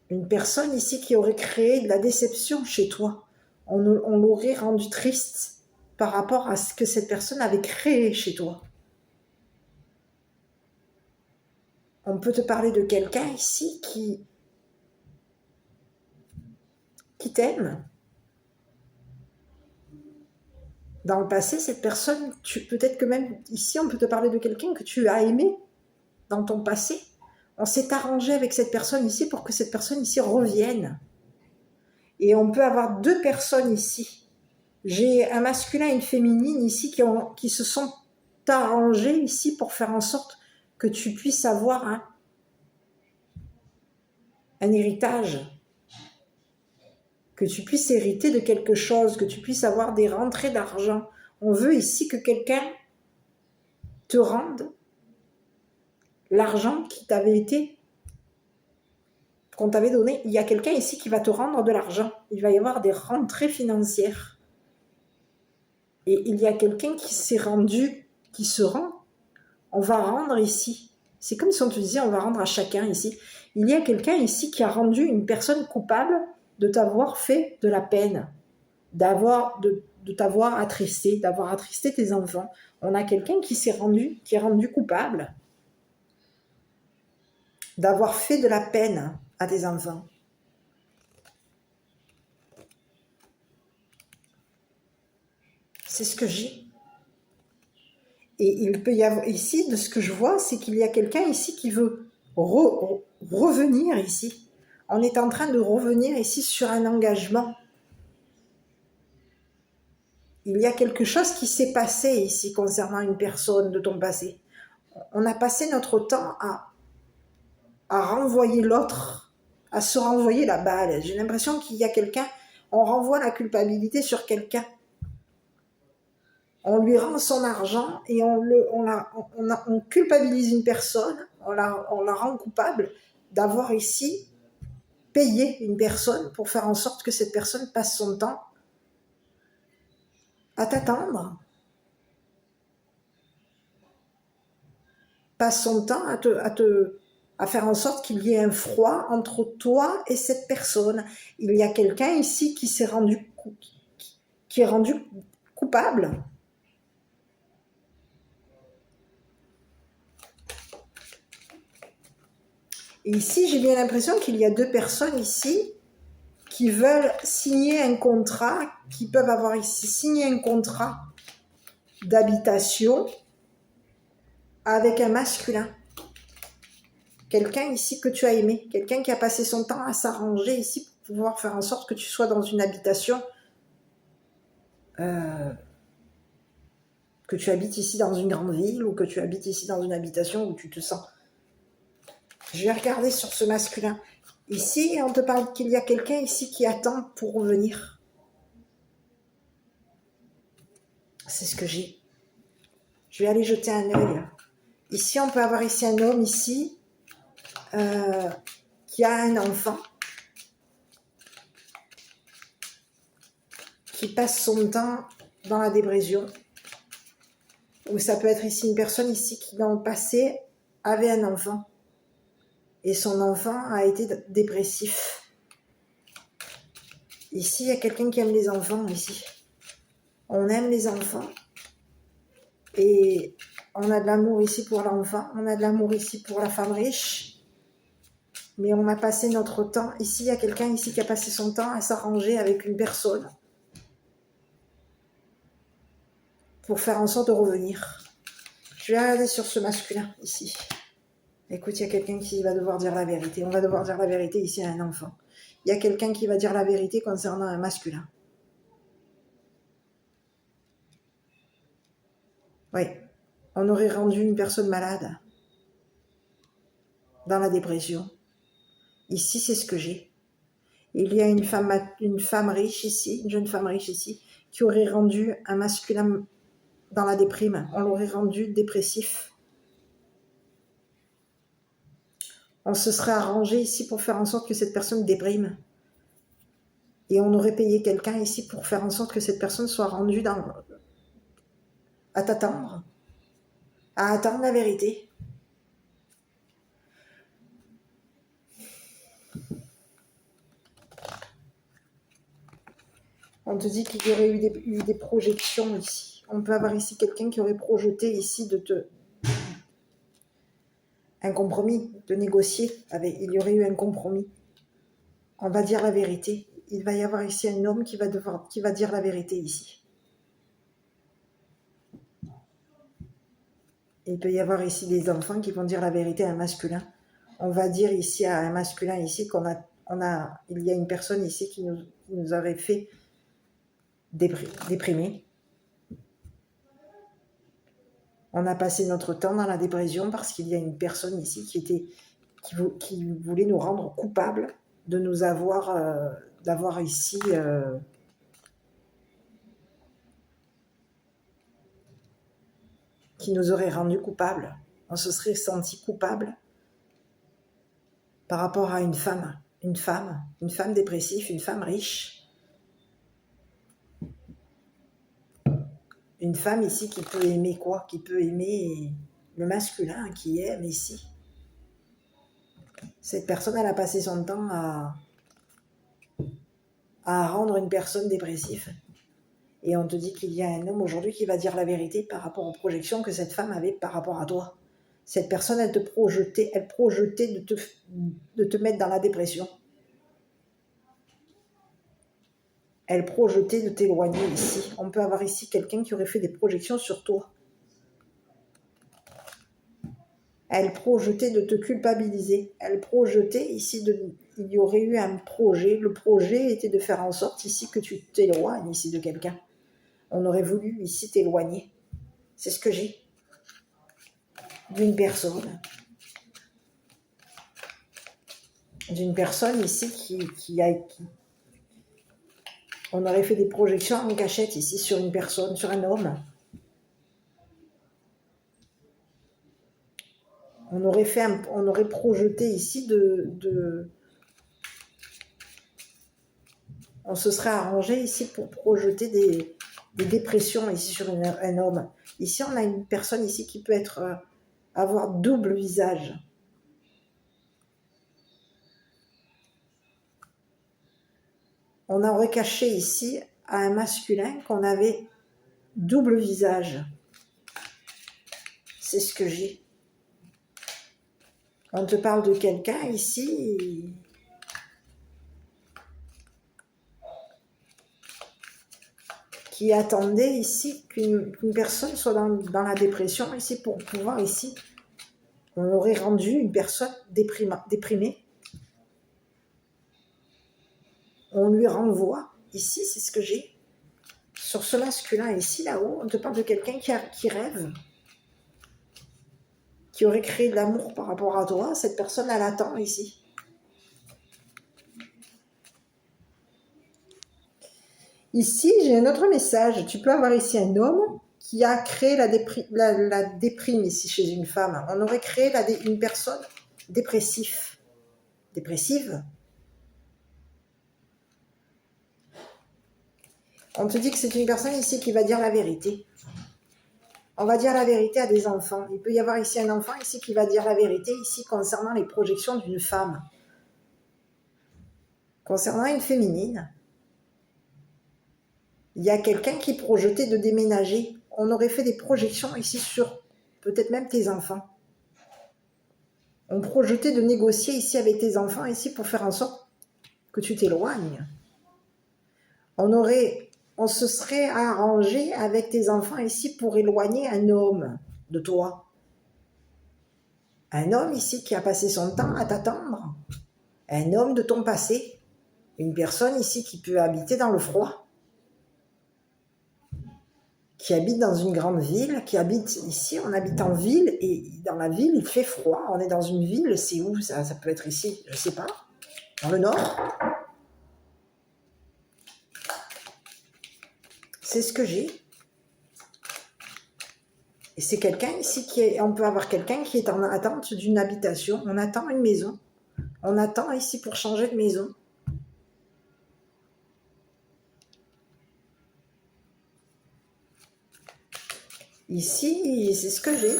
Une personne ici qui aurait créé de la déception chez toi. On l'aurait rendue triste par rapport à ce que cette personne avait créé chez toi. On peut te parler de quelqu'un ici qui t'aime. Dans le passé, cette personne, peut-être que même ici, on peut te parler de quelqu'un que tu as aimé dans ton passé. On s'est arrangé avec cette personne ici pour que cette personne ici revienne. Et on peut avoir deux personnes ici. J'ai un masculin et une féminine ici qui se sont arrangés ici pour faire en sorte que tu puisses avoir un héritage, que tu puisses hériter de quelque chose, que tu puisses avoir des rentrées d'argent. On veut ici que quelqu'un te rende l'argent qu'on t'avait donné. Il y a quelqu'un ici qui va te rendre de l'argent. Il va y avoir des rentrées financières. Et il y a quelqu'un qui s'est rendu, qui se rend. On va rendre ici. C'est comme si on te disait, on va rendre à chacun ici. Il y a quelqu'un ici qui a rendu une personne coupable de t'avoir fait de la peine, de t'avoir attristé, d'avoir attristé tes enfants. On a quelqu'un qui est rendu coupable d'avoir fait de la peine à tes enfants. C'est ce que j'ai. Et il peut y avoir ici, de ce que je vois, c'est qu'il y a quelqu'un ici qui veut revenir ici. On est en train de revenir ici sur un engagement. Il y a quelque chose qui s'est passé ici concernant une personne de ton passé. On a passé notre temps à renvoyer l'autre, à se renvoyer la balle. J'ai l'impression qu'il y a quelqu'un, on renvoie la culpabilité sur quelqu'un. On lui rend son argent et on culpabilise une personne, on la rend coupable d'avoir ici payé une personne pour faire en sorte que cette personne passe son temps à t'attendre, passe son temps à faire en sorte qu'il y ait un froid entre toi et cette personne. Il y a quelqu'un ici qui est rendu coupable. Et ici, j'ai bien l'impression qu'il y a deux personnes ici qui veulent signer un contrat, qui peuvent avoir ici signé un contrat d'habitation avec un masculin. Quelqu'un ici que tu as aimé, quelqu'un qui a passé son temps à s'arranger ici pour pouvoir faire en sorte que tu sois dans une habitation, que tu habites ici dans une grande ville ou que tu habites ici dans une habitation où tu te sens. Je vais regarder sur ce masculin. Ici, on te parle qu'il y a quelqu'un ici qui attend pour revenir. C'est ce que j'ai. Je vais aller jeter un œil. Ici, on peut avoir ici un homme ici qui a un enfant qui passe son temps dans la dépression. Ou ça peut être ici une personne ici qui dans le passé avait un enfant et son enfant a été dépressif. Ici, il y a quelqu'un qui aime les enfants ici. On aime les enfants et on a de l'amour ici pour l'enfant, on a de l'amour ici pour la femme riche, mais on a passé notre temps, ici il y a quelqu'un ici qui a passé son temps à s'arranger avec une personne pour faire en sorte de revenir. Je vais regarder sur ce masculin ici. Écoute, il y a quelqu'un qui va devoir dire la vérité. On va devoir dire la vérité ici à un enfant. Il y a quelqu'un qui va dire la vérité concernant un masculin. Oui, on aurait rendu une personne malade dans la dépression. Ici, c'est ce que j'ai. Il y a une femme riche ici, une jeune femme riche ici, qui aurait rendu un masculin dans la déprime. On l'aurait rendu dépressif. On se serait arrangé ici pour faire en sorte que cette personne déprime. Et on aurait payé quelqu'un ici pour faire en sorte que cette personne soit rendue à t'attendre, à attendre la vérité. On te dit qu'il y aurait eu des projections ici. On peut avoir ici quelqu'un qui aurait projeté ici un compromis, de négocier. Il y aurait eu un compromis. On va dire la vérité. Il va y avoir ici un homme qui va dire la vérité ici. Il peut y avoir ici des enfants qui vont dire la vérité à un masculin. On va dire ici à un masculin ici il y a une personne ici qui nous aurait fait déprimer. On a passé notre temps dans la dépression parce qu'il y a une personne ici qui voulait nous rendre coupables de nous d'avoir ici qui nous aurait rendu coupables. on se serait senti coupable par rapport à une femme dépressive, une femme riche, une femme ici qui peut aimer quoi? Qui peut aimer le masculin, qui aime ici. Cette personne, elle a passé son temps à rendre une personne dépressive. Et on te dit qu'il y a un homme aujourd'hui qui va dire la vérité par rapport aux projections que cette femme avait par rapport à toi. Cette personne, elle projetait de te mettre dans la dépression. Elle projetait de t'éloigner ici. On peut avoir ici quelqu'un qui aurait fait des projections sur toi. Elle projetait de te culpabiliser. Elle projetait ici, il y aurait eu un projet. Le projet était de faire en sorte ici que tu t'éloignes ici de quelqu'un. On aurait voulu ici t'éloigner. C'est ce que j'ai. D'une personne. D'une personne ici qui on aurait fait des projections en cachette ici sur une personne, sur un homme. On aurait projeté ici on se serait arrangé ici pour projeter des dépressions ici sur un homme. Ici, on a une personne ici qui peut avoir double visage. On aurait caché ici à un masculin qu'on avait double visage. C'est ce que j'ai. On te parle de quelqu'un ici qui attendait ici qu'une personne soit dans la dépression ici pour pouvoir ici. On aurait rendu une personne déprimée. On lui renvoie, ici c'est ce que j'ai, sur ce masculin ici, là-haut, on te parle de quelqu'un qui rêve, qui aurait créé de l'amour par rapport à toi, cette personne elle attend ici. Ici j'ai un autre message, tu peux avoir ici un homme qui a créé la déprime ici chez une femme. On aurait créé une personne dépressive. On te dit que c'est une personne ici qui va dire la vérité. On va dire la vérité à des enfants. Il peut y avoir ici un enfant ici qui va dire la vérité ici concernant les projections d'une femme. Concernant une féminine, il y a quelqu'un qui projetait de déménager. On aurait fait des projections ici sur peut-être même tes enfants. On projetait de négocier ici avec tes enfants ici pour faire en sorte que tu t'éloignes. On se serait arrangé avec tes enfants ici pour éloigner un homme de toi. Un homme ici qui a passé son temps à t'attendre. Un homme de ton passé. Une personne ici qui peut habiter dans le froid. Qui habite dans une grande ville, qui habite ici, on habite en ville, et dans la ville, il fait froid. On est dans une ville, c'est où ça peut être ici, je ne sais pas, dans le nord. C'est ce que j'ai. Et c'est quelqu'un ici on peut avoir quelqu'un qui est en attente d'une habitation. On attend une maison. On attend ici pour changer de maison. Ici, c'est ce que j'ai.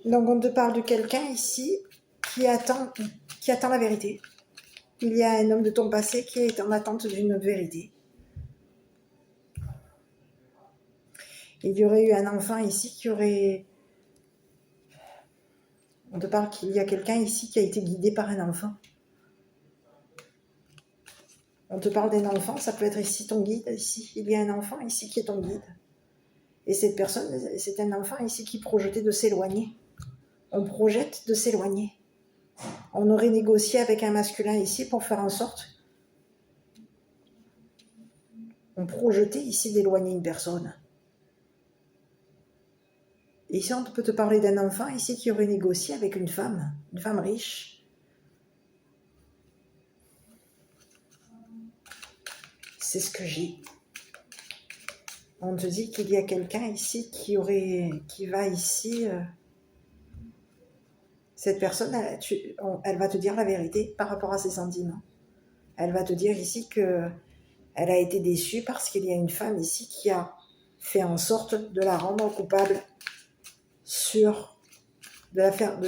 Donc on te parle de quelqu'un ici qui attend la vérité. Il y a un homme de ton passé qui est en attente d'une vérité. Il y aurait eu un enfant ici qui aurait... On te parle qu'il y a quelqu'un ici qui a été guidé par un enfant. On te parle d'un enfant, ça peut être ici ton guide, ici. Il y a un enfant ici qui est ton guide. Et cette personne, c'est un enfant ici qui projetait de s'éloigner. On projette de s'éloigner. On aurait négocié avec un masculin ici pour faire en sorte... On projetait ici d'éloigner une personne. Et ici, on peut te parler d'un enfant ici qui aurait négocié avec une femme riche. C'est ce que j'ai. On te dit qu'il y a quelqu'un ici qui va ici... cette personne, elle va te dire la vérité par rapport à ses sentiments. Elle va te dire ici que elle a été déçue parce qu'il y a une femme ici qui a fait en sorte de la rendre coupable sur de l'affaire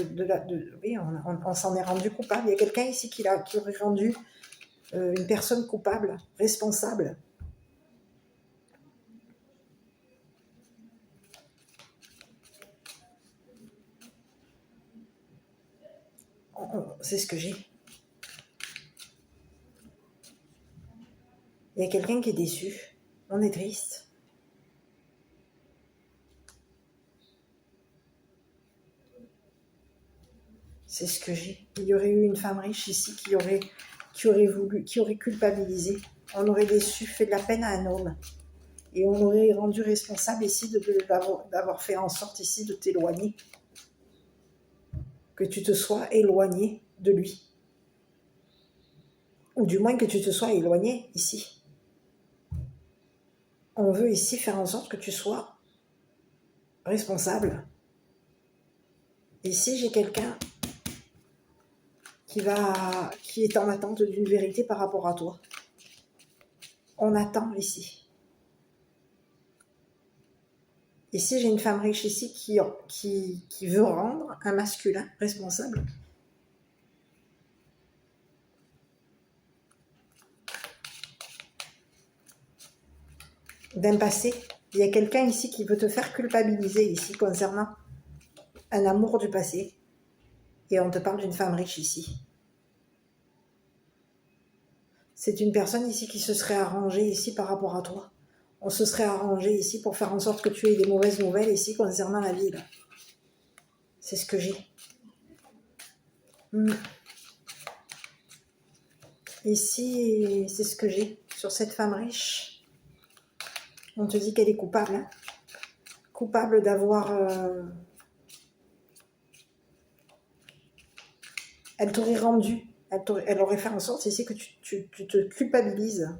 oui, on s'en est rendu coupable. Il y a quelqu'un ici qui aurait rendu une personne coupable, responsable. C'est ce que j'ai. Il y a quelqu'un qui est déçu. On est triste. C'est ce que j'ai. Il y aurait eu une femme riche ici qui aurait culpabilisé. On aurait déçu, fait de la peine à un homme. Et on aurait rendu responsable ici d'avoir fait en sorte ici de t'éloigner. Que tu te sois éloigné de lui. Ou du moins que tu te sois éloigné ici. On veut ici faire en sorte que tu sois responsable. Ici, j'ai quelqu'un qui est en attente d'une vérité par rapport à toi. On attend ici. Ici, j'ai une femme riche ici qui veut rendre un masculin responsable. D'un passé. Il y a quelqu'un ici qui veut te faire culpabiliser ici concernant un amour du passé. Et on te parle d'une femme riche ici. C'est une personne ici qui se serait arrangée ici par rapport à toi. On se serait arrangé ici pour faire en sorte que tu aies des mauvaises nouvelles ici concernant la vie. C'est ce que j'ai. Ici, c'est ce que j'ai sur cette femme riche. On te dit qu'elle est coupable. Hein, coupable d'avoir... Elle t'aurait rendu. Elle aurait fait en sorte ici que tu te culpabilises.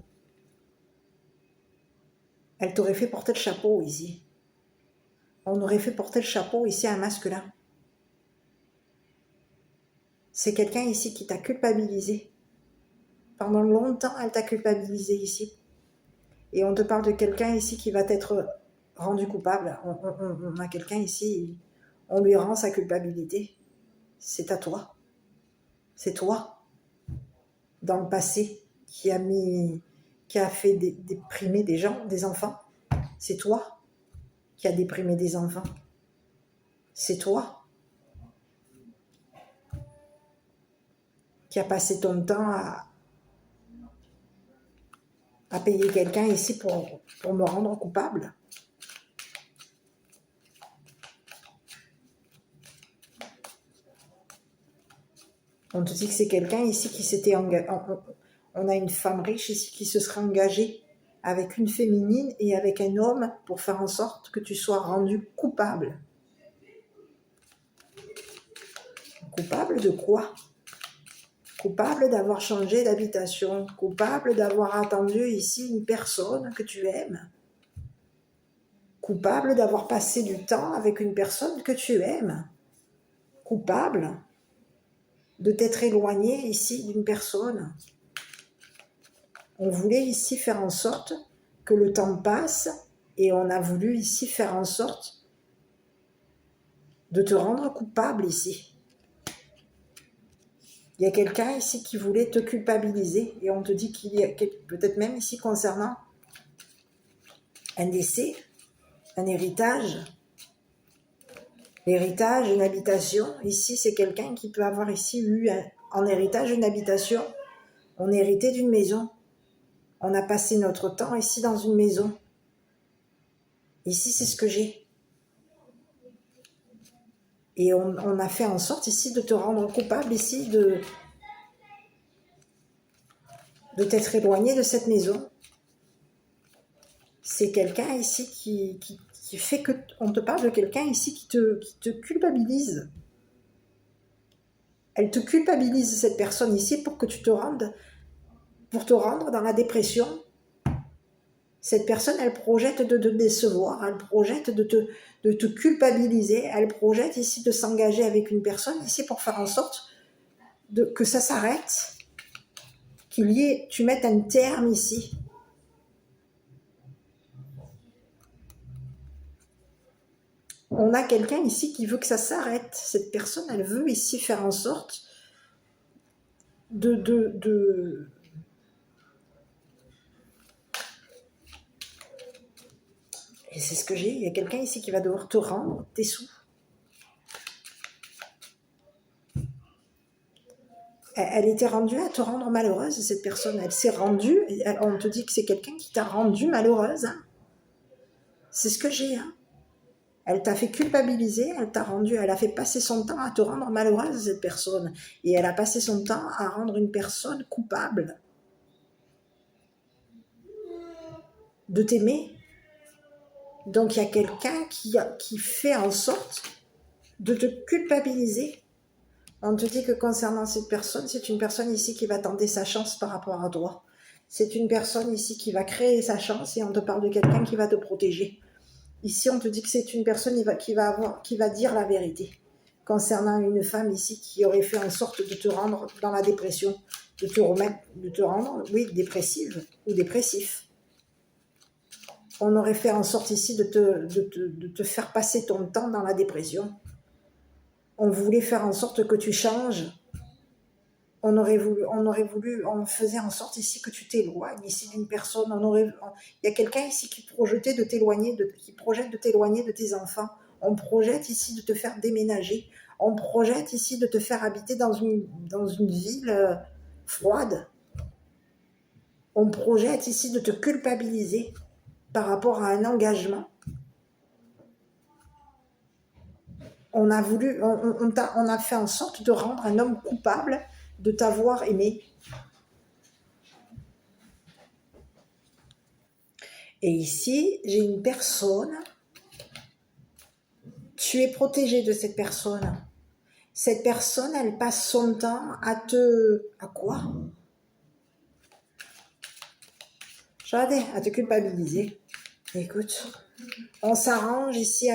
Elle t'aurait fait porter le chapeau ici. On aurait fait porter le chapeau ici à un masculin. C'est quelqu'un ici qui t'a culpabilisé. Pendant longtemps, elle t'a culpabilisé ici. Et on te parle de quelqu'un ici qui va t'être rendu coupable. On a quelqu'un ici, on lui rend sa culpabilité. C'est à toi. C'est toi, dans le passé, qui a fait déprimer des gens, des enfants. C'est toi qui a déprimé des enfants. C'est toi qui a passé ton temps à payer quelqu'un ici pour me rendre coupable. On te dit que c'est quelqu'un ici qui s'était engagé. On a une femme riche ici qui se serait engagée avec une féminine et avec un homme pour faire en sorte que tu sois rendu coupable. Coupable de quoi? Coupable d'avoir changé d'habitation. Coupable d'avoir attendu ici une personne que tu aimes. Coupable d'avoir passé du temps avec une personne que tu aimes. Coupable de t'être éloigné ici d'une personne. On voulait ici faire en sorte que le temps passe et on a voulu ici faire en sorte de te rendre coupable ici. Il y a quelqu'un ici qui voulait te culpabiliser et on te dit qu'il y a peut-être même ici concernant un décès, un héritage, l'héritage, une habitation. Ici, c'est quelqu'un qui peut avoir ici eu en héritage une habitation. On est hérité d'une maison. On a passé notre temps ici dans une maison. Ici, c'est ce que j'ai. Et on a fait en sorte ici de te rendre coupable ici de t'être éloigné de cette maison. C'est quelqu'un ici qui fait que... On te parle de quelqu'un ici qui te culpabilise. Elle te culpabilise, cette personne ici, pour te rendre dans la dépression. Cette personne, elle projette de te décevoir, elle projette de te culpabiliser, elle projette ici de s'engager avec une personne ici pour faire en sorte que ça s'arrête, tu mettes un terme ici. On a quelqu'un ici qui veut que ça s'arrête. Cette personne, elle veut ici faire en sorte Et c'est ce que j'ai. Il y a quelqu'un ici qui va devoir te rendre tes sous. Elle était rendue à te rendre malheureuse, cette personne. Elle s'est rendue. On te dit que c'est quelqu'un qui t'a rendue malheureuse. Hein. C'est ce que j'ai. Hein. Elle t'a fait culpabiliser, elle a fait passer son temps à te rendre malheureuse, cette personne. Et elle a passé son temps à rendre une personne coupable de t'aimer. Donc, il y a quelqu'un qui fait en sorte de te culpabiliser. On te dit que concernant cette personne, c'est une personne ici qui va tenter sa chance par rapport à toi. C'est une personne ici qui va créer sa chance et on te parle de quelqu'un qui va te protéger. Ici, on te dit que c'est une personne qui va dire la vérité concernant une femme ici qui aurait fait en sorte de te rendre dans la dépression, de te rendre, oui, dépressive ou dépressif. On aurait fait en sorte ici de te faire passer ton temps dans la dépression. On voulait faire en sorte que tu changes. On faisait en sorte ici que tu t'éloignes ici d'une personne. Il y a quelqu'un ici qui projette de t'éloigner de tes enfants. On projette ici de te faire déménager. On projette ici de te faire habiter dans une ville froide. On projette ici de te culpabiliser par rapport à un engagement. On a fait en sorte de rendre un homme coupable de t'avoir aimé. Et ici, j'ai une personne, tu es protégé de cette personne. Cette personne, elle passe son temps à quoi? À te culpabiliser. Écoute, on s'arrange ici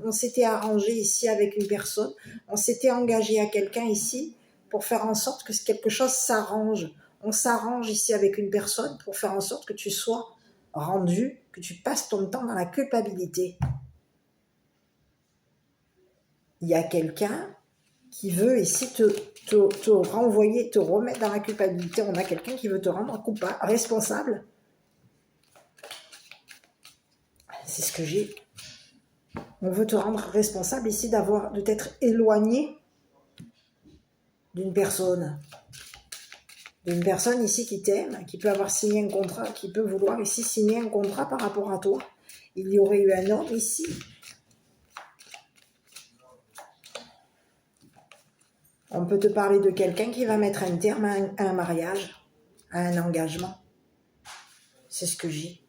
on s'était arrangé ici avec une personne, on s'était engagé à quelqu'un ici pour faire en sorte que quelque chose s'arrange. On s'arrange ici avec une personne pour faire en sorte que tu sois rendu, que tu passes ton temps dans la culpabilité. Il y a quelqu'un qui veut ici te renvoyer, te remettre dans la culpabilité. On a quelqu'un qui veut te rendre coupable, responsable. C'est ce que j'ai. On veut te rendre responsable ici de t'être éloigné d'une personne. D'une personne ici qui t'aime, qui peut avoir signé un contrat, qui peut vouloir ici signer un contrat par rapport à toi. Il y aurait eu un homme ici. On peut te parler de quelqu'un qui va mettre un terme à un mariage, à un engagement. C'est ce que j'ai.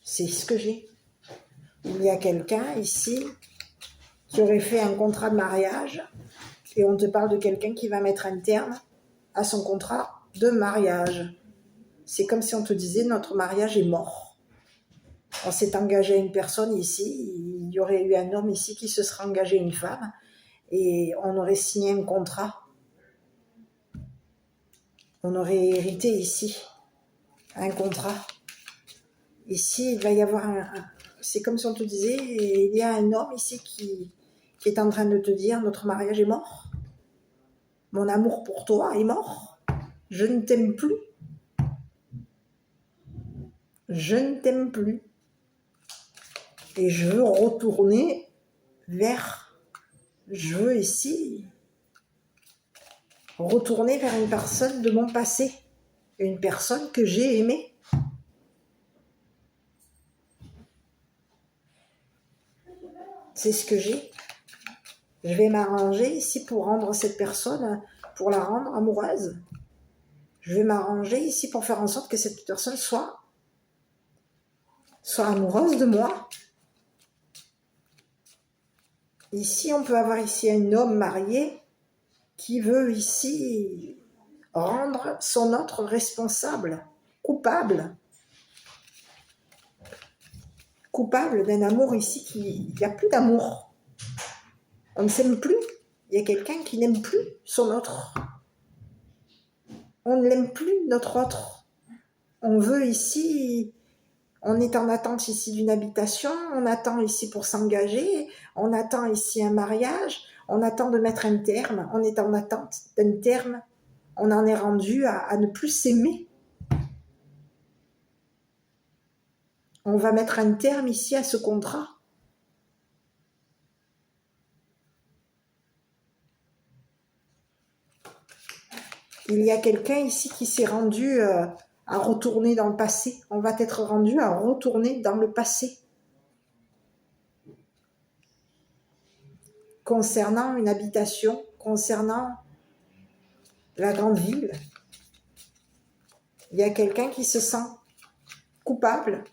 C'est ce que j'ai. Il y a quelqu'un ici qui aurait fait un contrat de mariage et on te parle de quelqu'un qui va mettre un terme à son contrat de mariage. C'est comme si on te disait notre mariage est mort. On s'est engagé à une personne ici, il y aurait eu un homme ici qui se serait engagé à une femme et on aurait signé un contrat. On aurait hérité ici un contrat. Ici, il va y avoir c'est comme si on te disait, il y a un homme ici qui est en train de te dire, notre mariage est mort. Mon amour pour toi est mort. Je ne t'aime plus. Je ne t'aime plus. Et je veux retourner je veux ici retourner vers une personne de mon passé. Une personne que j'ai aimée. C'est ce que j'ai. Je vais m'arranger ici pour rendre cette personne, pour la rendre amoureuse. Je vais m'arranger ici pour faire en sorte que cette personne soit amoureuse de moi. Ici, on peut avoir ici un homme marié qui veut ici rendre son autre responsable. coupable d'un amour ici il n'y a plus d'amour. On ne s'aime plus. Il y a quelqu'un qui n'aime plus son autre. On ne l'aime plus, notre autre. On veut ici, on est en attente ici d'une habitation, on attend ici pour s'engager, on attend ici un mariage, on attend de mettre un terme, on est en attente d'un terme. On en est rendu à ne plus s'aimer. On va mettre un terme ici à ce contrat. Il y a quelqu'un ici qui s'est rendu à retourner dans le passé. On va être rendu à retourner dans le passé. Concernant une habitation, concernant la grande ville. Il y a quelqu'un qui se sent coupable,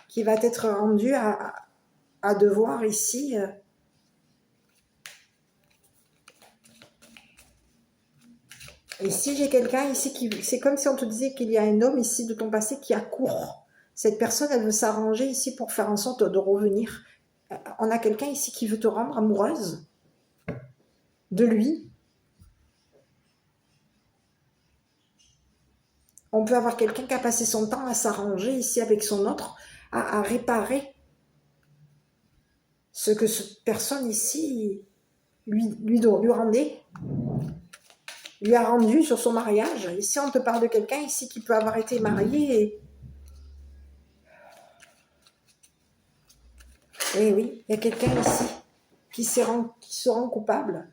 qui va être rendu à devoir ici ici j'ai quelqu'un ici qui, c'est comme si on te disait qu'il y a un homme ici de ton passé qui accourt. Cette personne, elle veut s'arranger ici pour faire en sorte de revenir. On a quelqu'un ici qui veut te rendre amoureuse de lui. On peut avoir quelqu'un qui a passé son temps à s'arranger ici avec son autre, à réparer ce que cette personne ici lui rendait, lui a rendu sur son mariage. Ici, on te parle de quelqu'un ici qui peut avoir été marié. Et oui, il y a quelqu'un ici qui se rend coupable.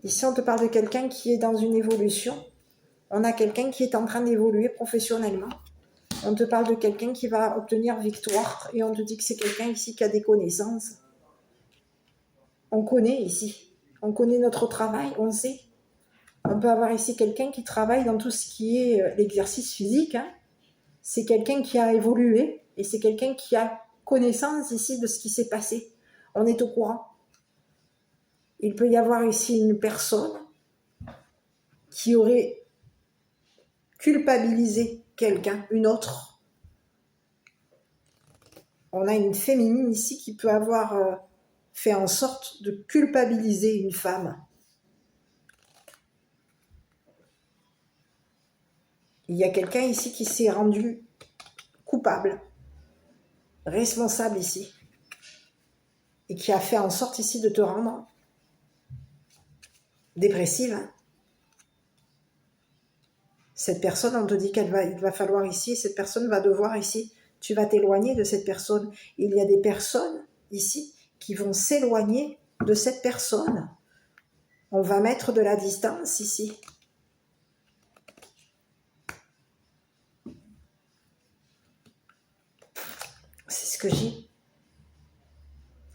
Ici, on te parle de quelqu'un qui est dans une évolution. On a quelqu'un qui est en train d'évoluer professionnellement. On te parle de quelqu'un qui va obtenir victoire et on te dit que c'est quelqu'un ici qui a des connaissances. On connaît ici. On connaît notre travail, on sait. On peut avoir ici quelqu'un qui travaille dans tout ce qui est l'exercice physique. Hein. C'est quelqu'un qui a évolué et c'est quelqu'un qui a connaissance ici de ce qui s'est passé. On est au courant. Il peut y avoir ici une personne qui aurait culpabilisé quelqu'un, une autre. On a une féminine ici qui peut avoir fait en sorte de culpabiliser une femme. Il y a quelqu'un ici qui s'est rendu coupable, responsable ici, et qui a fait en sorte ici de te rendre dépressive. Cette personne, on te dit il va falloir ici, cette personne va devoir ici, tu vas t'éloigner de cette personne. Il y a des personnes ici qui vont s'éloigner de cette personne. On va mettre de la distance ici. C'est ce que j'ai.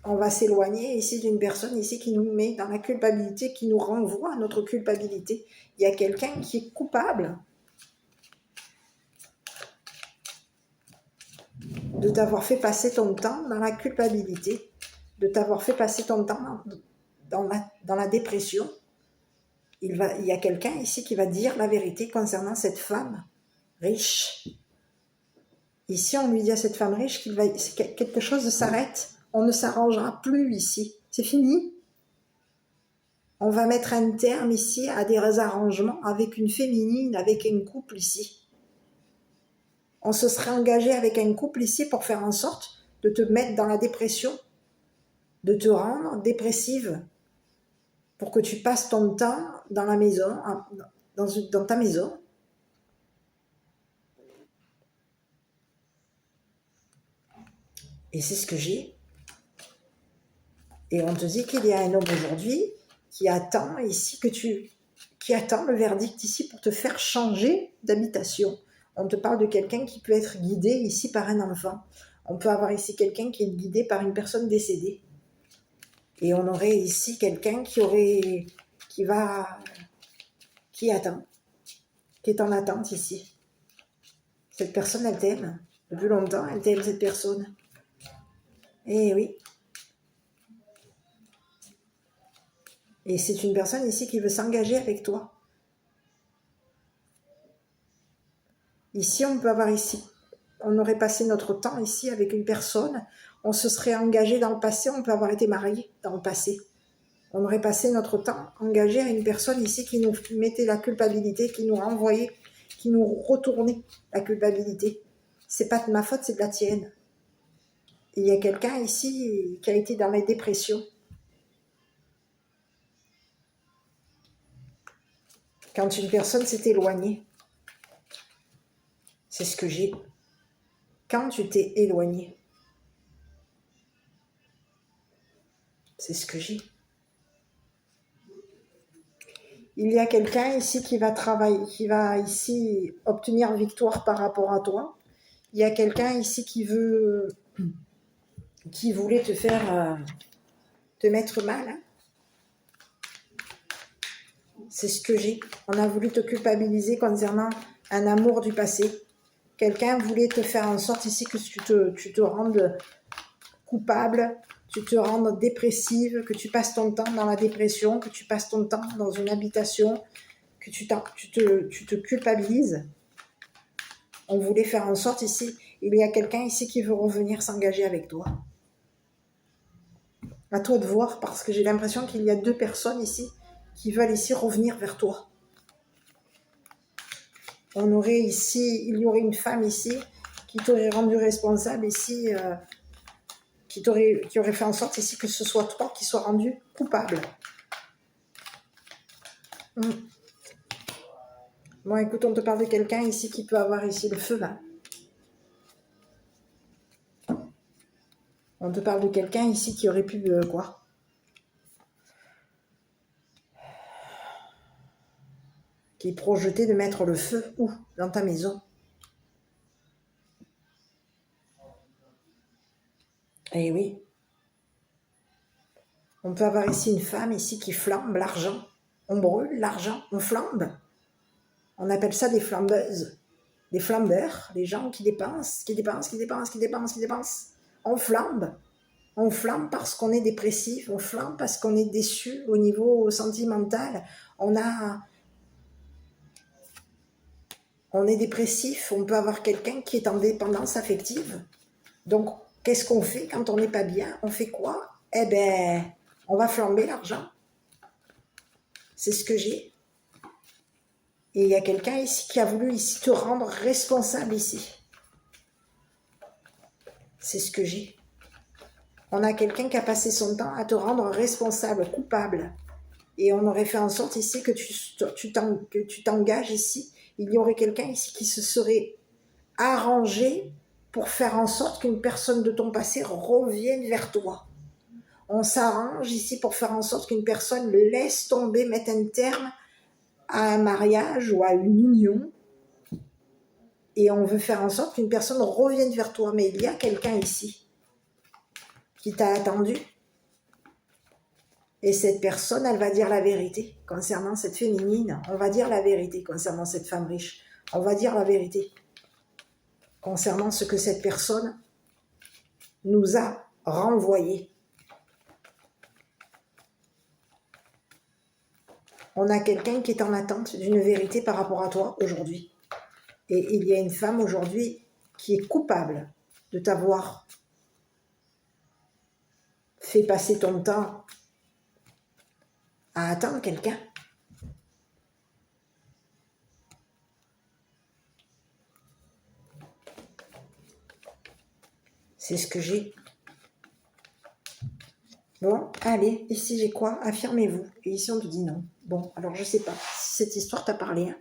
On va s'éloigner ici d'une personne ici qui nous met dans la culpabilité, qui nous renvoie à notre culpabilité. Il y a quelqu'un qui est coupable de t'avoir fait passer ton temps dans la culpabilité, de t'avoir fait passer ton temps dans la dépression. Il y a quelqu'un ici qui va dire la vérité concernant cette femme riche. Ici, on lui dit à cette femme riche que quelque chose s'arrête. On ne s'arrangera plus ici. C'est fini. On va mettre un terme ici à des arrangements avec une féminine, avec un couple ici. On se serait engagé avec un couple ici pour faire en sorte de te mettre dans la dépression, de te rendre dépressive, pour que tu passes ton temps dans la maison, dans ta maison. Et c'est ce que j'ai. Et on te dit qu'il y a un homme aujourd'hui qui attend ici qui attend le verdict ici pour te faire changer d'habitation. On te parle de quelqu'un qui peut être guidé ici par un enfant. On peut avoir ici quelqu'un qui est guidé par une personne décédée. Et on aurait ici quelqu'un qui attend, qui est en attente ici. Cette personne, elle t'aime. Depuis longtemps, elle t'aime, cette personne. Eh oui. Et c'est une personne ici qui veut s'engager avec toi. Ici, on peut avoir ici, on aurait passé notre temps ici avec une personne, on se serait engagé dans le passé, on peut avoir été marié dans le passé. On aurait passé notre temps engagé à une personne ici qui nous mettait la culpabilité, qui nous renvoyait, qui nous retournait la culpabilité. C'est pas de ma faute, c'est de la tienne. Et il y a quelqu'un ici qui a été dans la dépression. Quand une personne s'est éloignée, c'est ce que j'ai. Quand tu t'es éloigné, c'est ce que j'ai. Il y a quelqu'un ici qui va travailler, qui va ici obtenir victoire par rapport à toi. Il y a quelqu'un ici qui voulait te faire, te mettre mal. Hein. C'est ce que j'ai. On a voulu te culpabiliser concernant un amour du passé. Quelqu'un voulait te faire en sorte ici que tu te rendes coupable, tu te rendes dépressive, que tu passes ton temps dans la dépression, que tu passes ton temps dans une habitation, que tu te culpabilises. On voulait faire en sorte ici, il y a quelqu'un ici qui veut revenir s'engager avec toi. À toi de voir, parce que j'ai l'impression qu'il y a 2 personnes ici qui veulent ici revenir vers toi. Il y aurait une femme ici qui t'aurait rendu responsable ici, qui aurait fait en sorte ici que ce soit toi qui sois rendu coupable. Bon, écoute, on te parle de quelqu'un ici qui peut avoir ici le feu, là. On te parle de quelqu'un ici qui aurait pu, quoi? Qui est projeté de mettre le feu, où? Dans ta maison. Eh oui. On peut avoir ici une femme ici qui flambe l'argent. On brûle l'argent, on flambe. On appelle ça des flambeuses. Des flambeurs, des gens qui dépensent, qui dépensent, qui dépensent, qui dépensent, qui dépensent. On flambe. On flambe parce qu'on est dépressif, on flambe parce qu'on est déçu au niveau sentimental. On est dépressif, on peut avoir quelqu'un qui est en dépendance affective. Donc, qu'est-ce qu'on fait quand on n'est pas bien? On fait quoi? Eh bien, on va flamber l'argent. C'est ce que j'ai. Et il y a quelqu'un ici qui a voulu ici te rendre responsable ici. C'est ce que j'ai. On a quelqu'un qui a passé son temps à te rendre responsable, coupable. Et on aurait fait en sorte ici que tu t'engages ici. Il y aurait quelqu'un ici qui se serait arrangé pour faire en sorte qu'une personne de ton passé revienne vers toi. On s'arrange ici pour faire en sorte qu'une personne laisse tomber, mette un terme à un mariage ou à une union. Et on veut faire en sorte qu'une personne revienne vers toi. Mais il y a quelqu'un ici qui t'a attendu. Et cette personne, elle va dire la vérité concernant cette féminine. On va dire la vérité concernant cette femme riche. On va dire la vérité concernant ce que cette personne nous a renvoyé. On a quelqu'un qui est en attente d'une vérité par rapport à toi aujourd'hui. Et il y a une femme aujourd'hui qui est coupable de t'avoir fait passer ton temps à attendre quelqu'un. C'est ce que j'ai. Bon, allez, ici j'ai quoi? Affirmez-vous. Et ici on te dit non. Bon, alors je sais pas si cette histoire t'a parlé. Hein.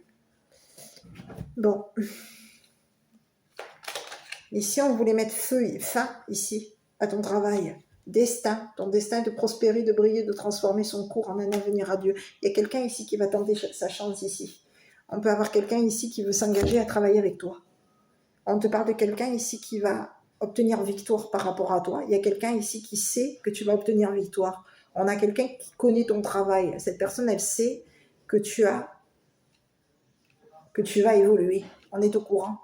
Bon. Ici on voulait mettre fin ici à ton travail. Destin. Ton destin est de prospérer, de briller, de transformer son cours en un avenir radieux. Il y a quelqu'un ici qui va tenter sa chance ici. On peut avoir quelqu'un ici qui veut s'engager à travailler avec toi. On te parle de quelqu'un ici qui va obtenir victoire par rapport à toi. Il y a quelqu'un ici qui sait que tu vas obtenir victoire. On a quelqu'un qui connaît ton travail. Cette personne, elle sait que tu vas évoluer. On est au courant.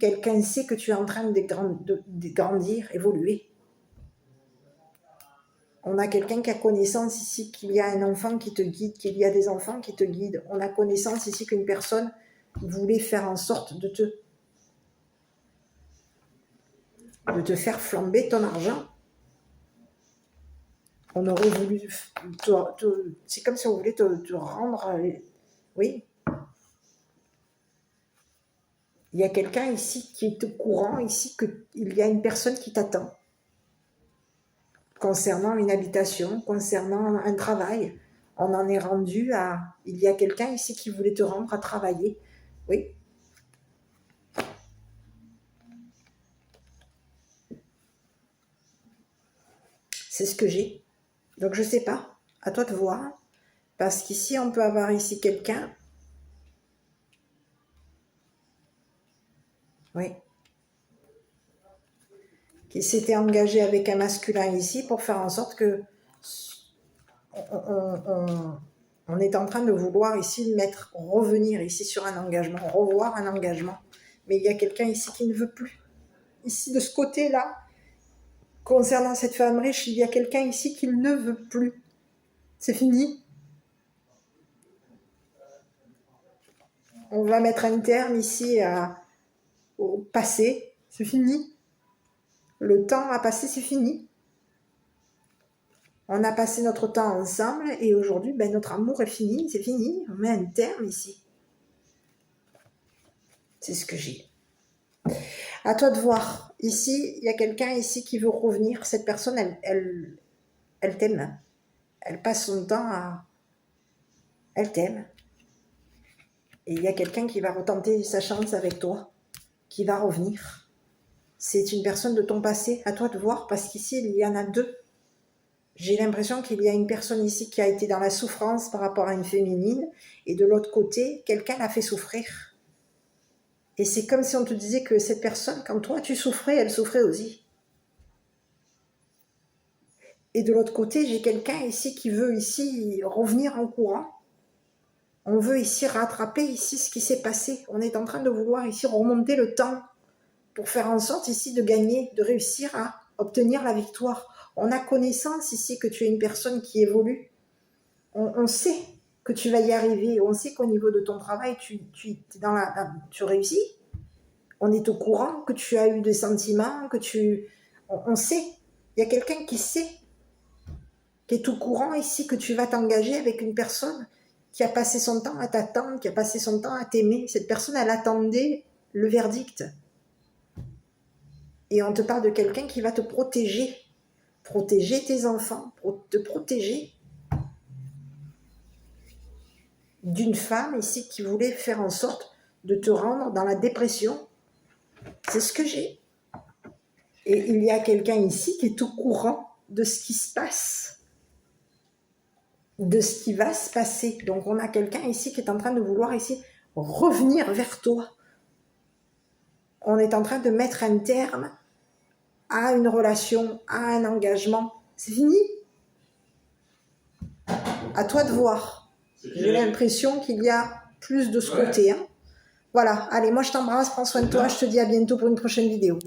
Quelqu'un sait que tu es en train de grandir, évoluer. On a quelqu'un qui a connaissance ici qu'il y a un enfant qui te guide, qu'il y a des enfants qui te guident. On a connaissance ici qu'une personne voulait faire en sorte de te de te faire flamber ton argent. On aurait voulu... c'est comme si on voulait te rendre... oui. Il y a quelqu'un ici qui est au courant, ici, qu'il y a une personne qui t'attend. Concernant une habitation, concernant un travail. On en est rendu à... Il y a quelqu'un ici qui voulait te rendre à travailler. Oui. C'est ce que j'ai. Donc je ne sais pas. À toi de voir. Parce qu'ici, on peut avoir ici quelqu'un... Oui. Qui s'était engagé avec un masculin ici pour faire en sorte que... On est en train de vouloir ici revenir ici sur un engagement, revoir un engagement. Mais il y a quelqu'un ici qui ne veut plus. Ici, de ce côté-là, concernant cette femme riche, il y a quelqu'un ici qui ne veut plus. C'est fini. On va mettre un terme ici au passé. C'est fini. Le temps a passé, c'est fini. On a passé notre temps ensemble et aujourd'hui, ben, notre amour est fini, c'est fini. On met un terme ici. C'est ce que j'ai. À toi de voir. Ici, il y a quelqu'un ici qui veut revenir. Cette personne, elle t'aime. Elle passe son temps à... Elle t'aime. Et il y a quelqu'un qui va retenter sa chance avec toi, qui va revenir. C'est une personne de ton passé. À toi de voir, parce qu'ici, il y en a deux. J'ai l'impression qu'il y a une personne ici qui a été dans la souffrance par rapport à une féminine, et de l'autre côté, quelqu'un l'a fait souffrir. Et c'est comme si on te disait que cette personne, quand toi tu souffrais, elle souffrait aussi. Et de l'autre côté, j'ai quelqu'un ici qui veut ici revenir en courant. On veut ici rattraper ici ce qui s'est passé. On est en train de vouloir ici remonter le temps pour faire en sorte ici de gagner, de réussir à obtenir la victoire. On a connaissance ici que tu es une personne qui évolue. On sait que tu vas y arriver. On sait qu'au niveau de ton travail, tu réussis. On est au courant que tu as eu des sentiments, on sait. Il y a quelqu'un qui sait, qui est au courant ici que tu vas t'engager avec une personne qui a passé son temps à t'attendre, qui a passé son temps à t'aimer. Cette personne, elle attendait le verdict. Et on te parle de quelqu'un qui va te protéger. Protéger tes enfants, te protéger d'une femme ici qui voulait faire en sorte de te rendre dans la dépression. C'est ce que j'ai. Et il y a quelqu'un ici qui est au courant de ce qui se passe, de ce qui va se passer. Donc on a quelqu'un ici qui est en train de vouloir ici revenir vers toi. On est en train de mettre un terme à une relation, à un engagement. C'est fini. À toi de voir. J'ai l'impression qu'il y a plus de ce côté. Hein. Voilà, allez, moi je t'embrasse, prends soin de toi, je te dis à bientôt pour une prochaine vidéo.